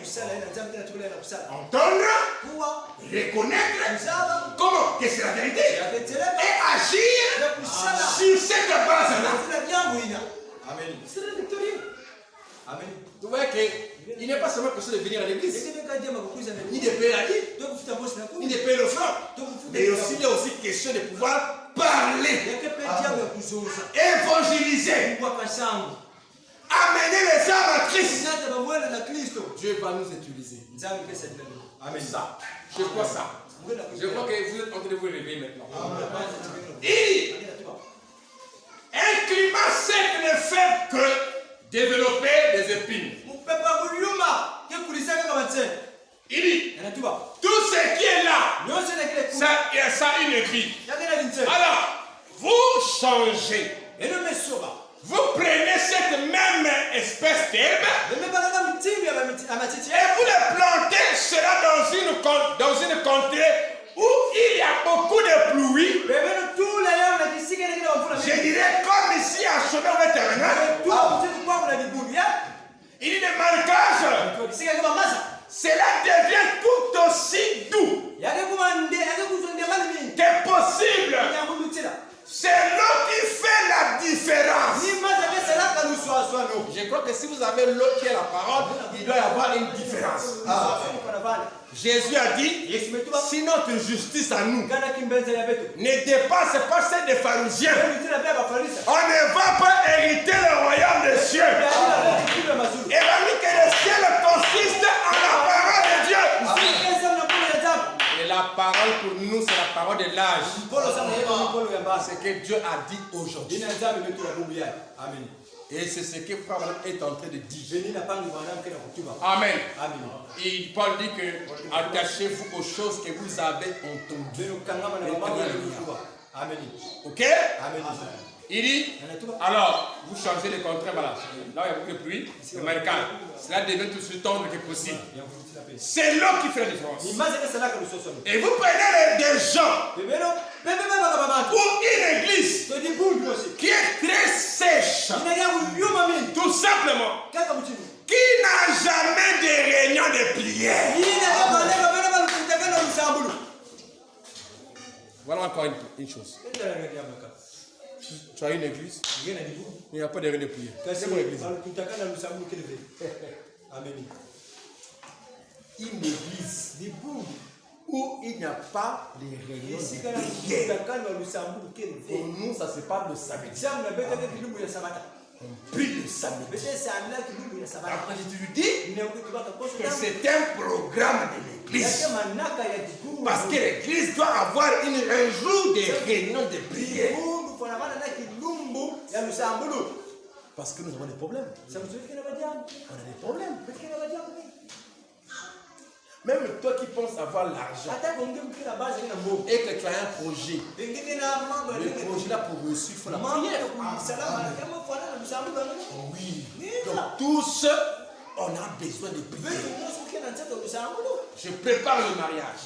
Entendre, reconnaître comment que c'est la vérité et agir sur cette base-là. Amen. C'est la victorie. Amen. Vous voyez qu'il n'est pas seulement question de venir à l'église, ni de payer la dîme, ni de payer l'offrande, mais aussi il y a aussi question de pouvoir parler, évangéliser, amener les âmes à Christ. Dieu va nous utiliser. Amen. Ça, je crois ça. Je crois que vous êtes en train de vous réveiller maintenant. Et un climat sec ne fait que développer des épines. Il dit, tout ce qui est là, ça a une épine. Alors, vous changez. Vous prenez cette même espèce d'herbe et vous le plantez cela dans une contrée où il y a beaucoup de pluie. Je dirais comme ici à Chômeur il y a des marquages. Cela devient tout aussi doux que possible. C'est l'eau qui fait la différence. Je crois que si vous avez l'eau qui est la parole, il doit y avoir une différence. Jésus a dit, si notre justice à nous ne dépasse pas celle des pharisiens, on ne va pas hériter le royaume des cieux. Et la vie que le ciel consiste en la parole de Dieu. Et la parole pour nous, c'est la parole de l'âge. C'est ce que Dieu a dit aujourd'hui. Amen. Et c'est ce que Frère est en train de dire. Amen. Et Paul dit que attachez-vous aux choses que vous avez entendues. Amen. Ok? Amen. Il dit, alors, vous changez les contraires, voilà. Là, il y a beaucoup de pluie, le marécage. Cela devient tout aussi tendre que possible. C'est l'eau qui fait la différence. Et vous prenez des gens ou une église qui est très sèche, tout simplement, qui n'a jamais de réunion de prière. Voilà encore une chose. Tu as une église, il n'y a pas de réunion de prière. C'est mon église. Une église où il n'y a pas de réunion de prière. Pour nous, ça se parle de samedi. On prie le samedi. Après, je te dis que c'est un programme de l'église. Parce que l'église doit avoir un jour de réunion de prière. Parce que nous avons des problèmes. On a des problèmes. Même toi qui penses avoir l'argent et que tu as un projet, le projet là pour réussir, il faut la prière. Oui. Donc tous, on a besoin de prière. Je prépare le mariage.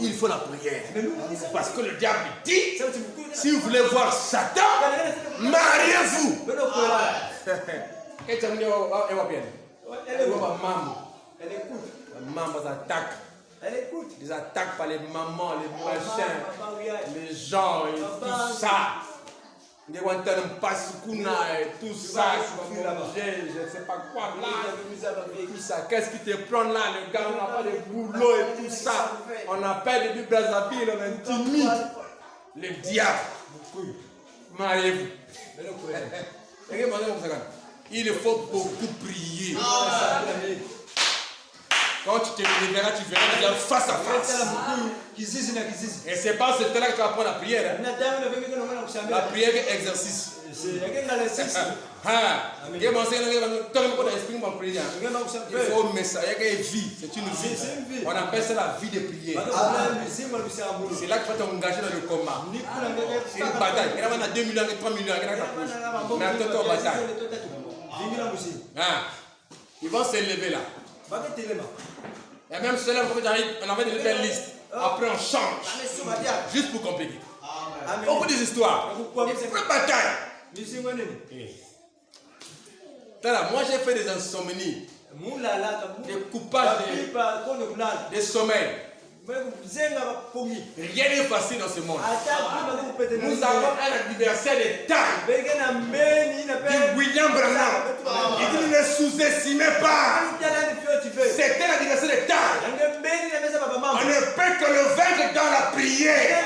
Il faut la prière. Parce que le diable dit, si vous voulez voir Satan, mariez-vous. Et tu as dit, elle va bien. Elle écoute. Les mamans attaquent. Ils attaquent par les mamans, les machins, les gens et tout ça. Les Wantanam Pasukuna et tout ça. Je ne sais pas quoi là. Tout ça. Qu'est-ce qui te prend là? Le gars, on n'a pas de boulot et tout ça. On appelle depuis Brazzaville, on intimide. Le diable. Mariez-vous. Il faut beaucoup prier. Quand tu te réveilleras, tu verras face à face. Et c'est pas ce temps-là que tu vas prendre la prière. La prière est exercice. Il faut message, vie. C'est une vie. On appelle ça la vie de prière. C'est là que tu vas t'engager dans le combat. C'est une bataille. Il y en a 2 millions, 3 millions. Mais attends, bataille. Ils vont s'élever là. Et même cela, on avait une belle liste. Après, on change. Juste pour compliquer. Beaucoup des histoires. Une vraie bataille. Moi j'ai fait des insomnies, des coupages des sommeils. Rien n'est facile dans ce monde. Nous avons un adversaire de taille. William Branham. Il dit ne sous-estimez pas. C'est un adversaire de taille. On ne peut que le vaincre dans la prière.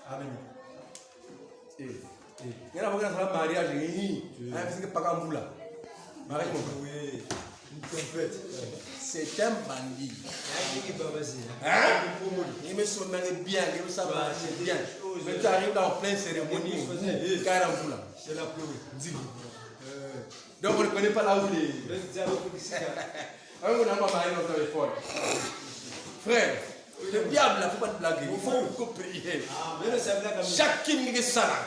Amen. Il y a un mariage. C'est un bandit. Hein? Il me sommeille bien, il me savait bien. Mais tu arrives dans pleine cérémonie. Donc on ne connaît pas là où il est. On n'a pas marié dans le téléphone. Frère, le diable, il ne faut pas te blaguer. Il faut prier. Chaque kim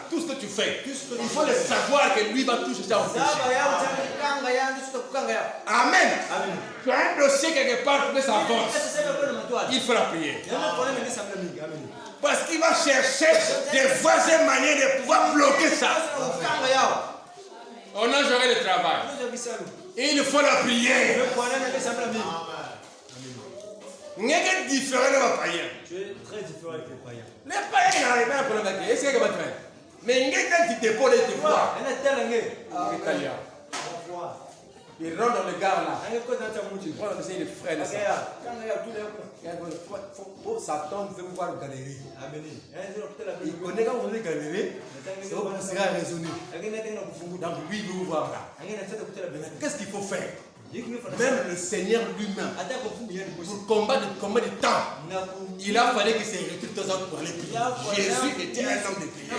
tout ce que tu fais, il faut le savoir que lui va tout chercher à empêcher. Amen. Tu as un dossier quelque part pour que ça avance. Il faut la prier. Parce qu'il va chercher des voies et manières de pouvoir bloquer ça. On a jamais le travail. Il faut la prier. Il y a des différents de ma païen. Tu es très différent avec les païens. Les païens n'arrivent pas à prendre la clé. Est-ce qu'il y a un train? Mais il y a des qui dépôtent et te voient. Il rentre dans le gare là. Il prend la piscine, il freine ça. Satan veut vous voir galérer. Il connaît quand vous allez galérer, c'est vous qui serez raisonné. Donc lui il veut vous voir là. Qu'est-ce qu'il faut faire? Même le Seigneur lui-même, pour combattre le combat du temps, il a fallu que ses recrues de temps en temps pour aller prier. Jésus était un homme de prière.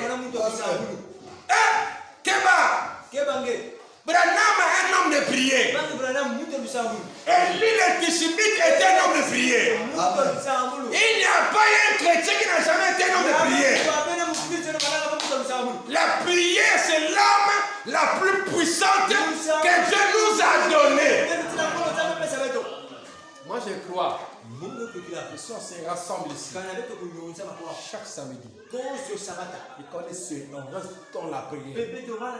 Keba! Branham est un homme de prière. Et lui, le Tishibite, était un homme de prière. Il n'y a pas un chrétien qui n'a jamais été un homme de prière. La prière, c'est l'arme la plus puissante que Dieu nous a donnée. Moi, je crois que si on se rassemble ici chaque samedi, et qu'on est seul, on reste dans la prière. Je crois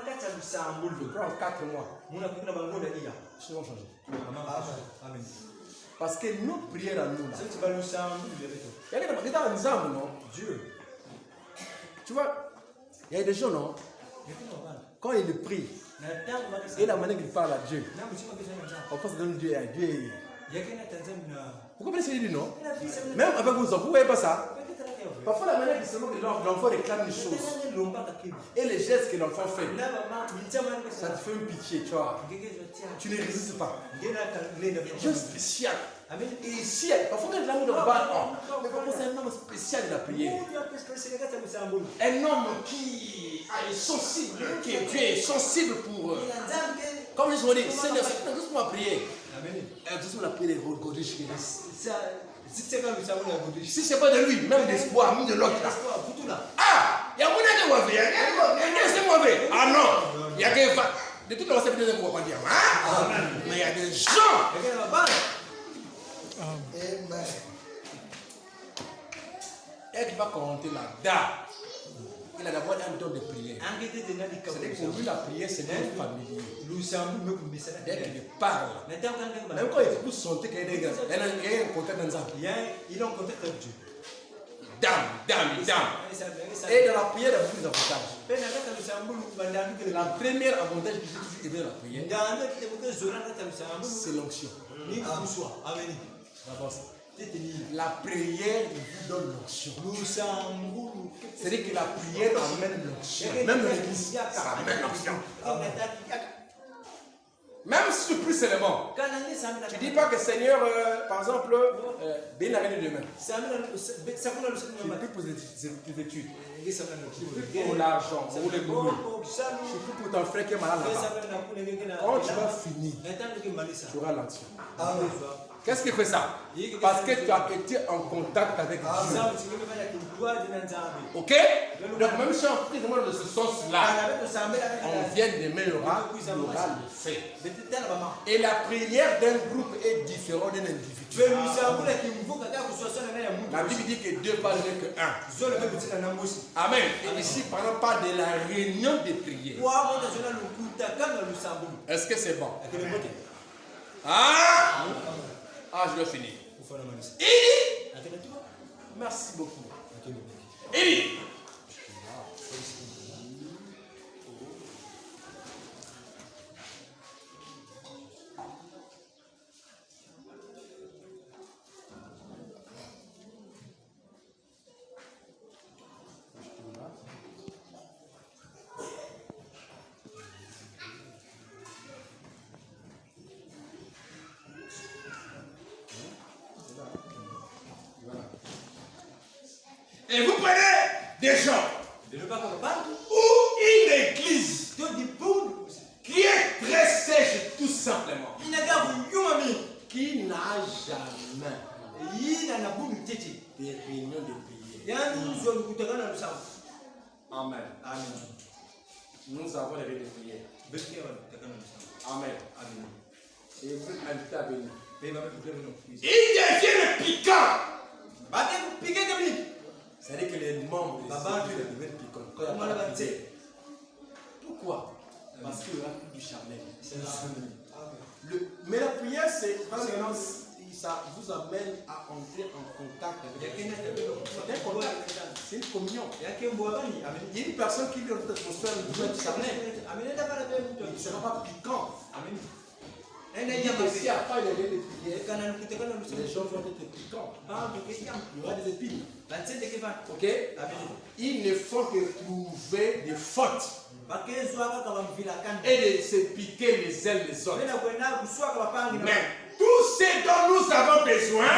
en 4 mois, ils vont changer. Parce que nos prières à nous, là, il y a des ensemble, non? Dieu. Tu vois, il y a des gens, non? Quand ils prient, et la manière qu'ils parlent à Dieu, on pense que Dieu est Dieu. Vous comprenez ce qu'il dit, non? Même avec vos enfants, vous ne voyez pas ça? Parfois, la manière que l'enfant réclame une chose et les gestes que l'enfant fait, ça te fait une pitié, tu vois. Tu ne résistes pas. Dieu spécial. Et ici, parfois, quand l'amour de bas, c'est un homme spécial de la prière. Un homme qui est sensible, qui est Dieu est sensible pour. Comme je vous dis, Seigneur, c'est juste pour la prière. Juste pour la prière, si ce n'est pas de lui, même d'espoir, même de l'autre là. Ah, il y a un mauvais, c'est mauvais. Ah non, il y a que de toute façon, peut-être qu'on va pas dire. Mais il y a des gens. Amen. Elle va compter la date. Il a d'abord un don de prière. C'est pour lui la prière, c'est un familier. Dès qu'il parle, même quand il pousse son thé, il y a un contact dans ça. Il a un contact avec Dieu. Dame. Et dans la prière, il y a beaucoup d'avantages. La première avantage que j'ai toujours aimé dans la prière, c'est l'onction. La prière vous donne l'onction. C'est-à-dire que la prière amène l'onction. Même l'église, ça amène l'onction. Même si tu pries seulement, tu ne dis pas que Seigneur, par exemple, bénis la reine demain. Tu pries pour tes études. Tu pries pour l'argent, pour les boulot. Tu pries pour ton frère qui est malade là-bas. Quand tu vas finir, tu auras l'onction. Qu'est-ce qui fait ça? Parce que tu as été en contact avec Dieu. Ok? Donc même si on prie de ce sens-là, on vient demain, il y aura le fait. Et la prière d'un groupe est différente d'un individu. La Bible dit que Dieu parle que un. Amen. Et ici, parlons pas de la réunion de prière. Est-ce que c'est bon? Ah, je vais finir. Merci beaucoup. Il dit, et vous prenez des gens ou une église qui est très sèche tout simplement, qui n'a jamais des réunions de prière. Amen. Nous avons les réunions de prière. Amen. Et vous êtes invités à venir. Ils deviennent piquants. C'est-à-dire que les membres deviennent piquants. Pourquoi? Parce qu'il y a plus du charnel. Mais la prière, c'est ça vous amène à entrer en contact avec Dieu. C'est une communion. Il y a une personne qui vit dans notre atmosphère du charnel. Il ne sera pas piquant. Il n'y a pas de prière. Les gens vont être piquants. Il y aura des épines. Ok? Il ne faut que trouver des fautes et de se piquer les uns les autres. Mais tout ce dont nous avons besoin,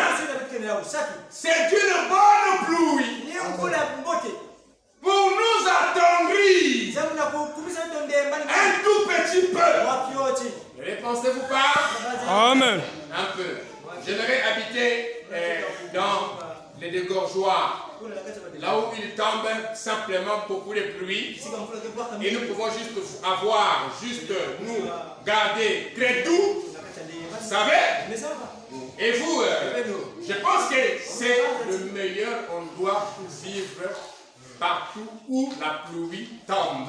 c'est d'une bonne pluie pour nous attendrir un tout petit peu. Ne pensez-vous pas? Amen. Un peu. J'aimerais habiter dans les dégorgeoirs, là où il tombe simplement beaucoup de pluie, et nous pouvons juste avoir, nous garder très doux, vous savez. Et vous, je pense que c'est le meilleur endroit pour vivre partout où la pluie tombe.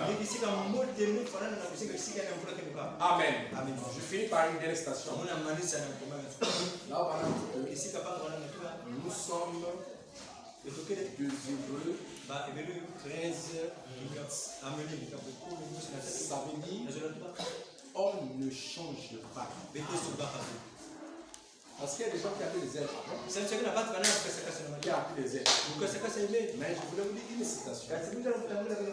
Amen. Je finis par une dernière station. Là, nous sommes de Hébreux 13. Ça veut dire on ne change pas. Parce qu'il y a des gens qui ont appelé les ailes. Qui ont appelé les ailes. Mais je voulais vous dire une citation.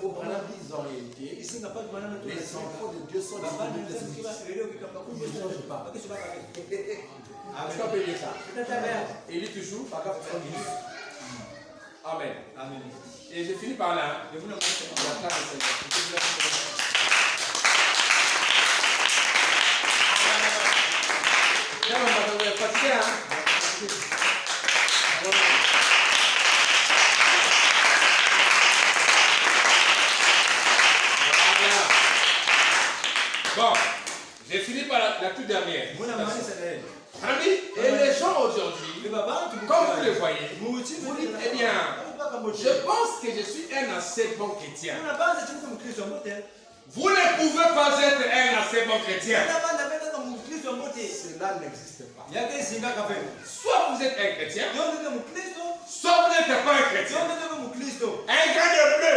Au Branham dit en réalité, les enfants de Dieu sont disponibles des églises. Ils ne changent pas. Est-ce qu'on peut dire ça? Il dit toujours, par rapport à l'église. Amen. Et je finis par là. Je vous le fatigué, hein? Bon, j'ai fini par la toute dernière. Et les gens aujourd'hui, comme vous le voyez, vous dites, eh bien, je pense que je suis un assez bon chrétien. Vous ne pouvez pas être un assez bon chrétien. Cela n'existe pas. Soit vous êtes un chrétien, soit vous n'êtes pas un chrétien. Un grain de bleu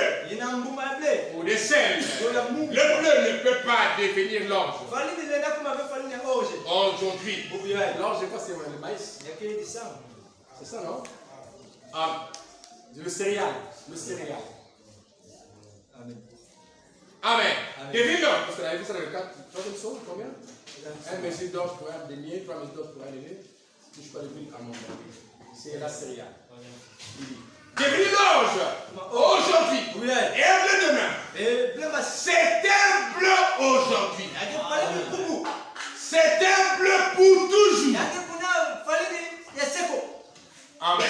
ou de sel, le bleu ne peut pas devenir l'orge. Aujourd'hui, l'orge, je crois que c'est le maïs. C'est ça, non? Le céréal. Amen. Devine donc, parce qu'on avait vu ça dans le 4. Troisième saut, combien? Un mesure d'orge pour un denier, 3 mesures d'orge pour un denier. Touche pas de l'huile à mon avis. C'est la céréale. Devine l'orge aujourd'hui et un bleu demain. C'est un bleu aujourd'hui. C'est un bleu pour toujours. Amen.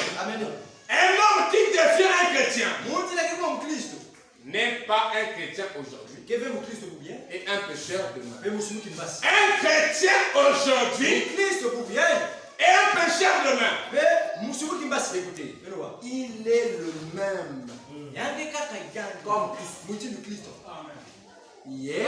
Un homme qui devient un chrétien n'est pas un chrétien aujourd'hui et un pécheur demain. Un chrétien aujourd'hui et un pécheur demain. Écoutez, il est le même comme Christ. Hier,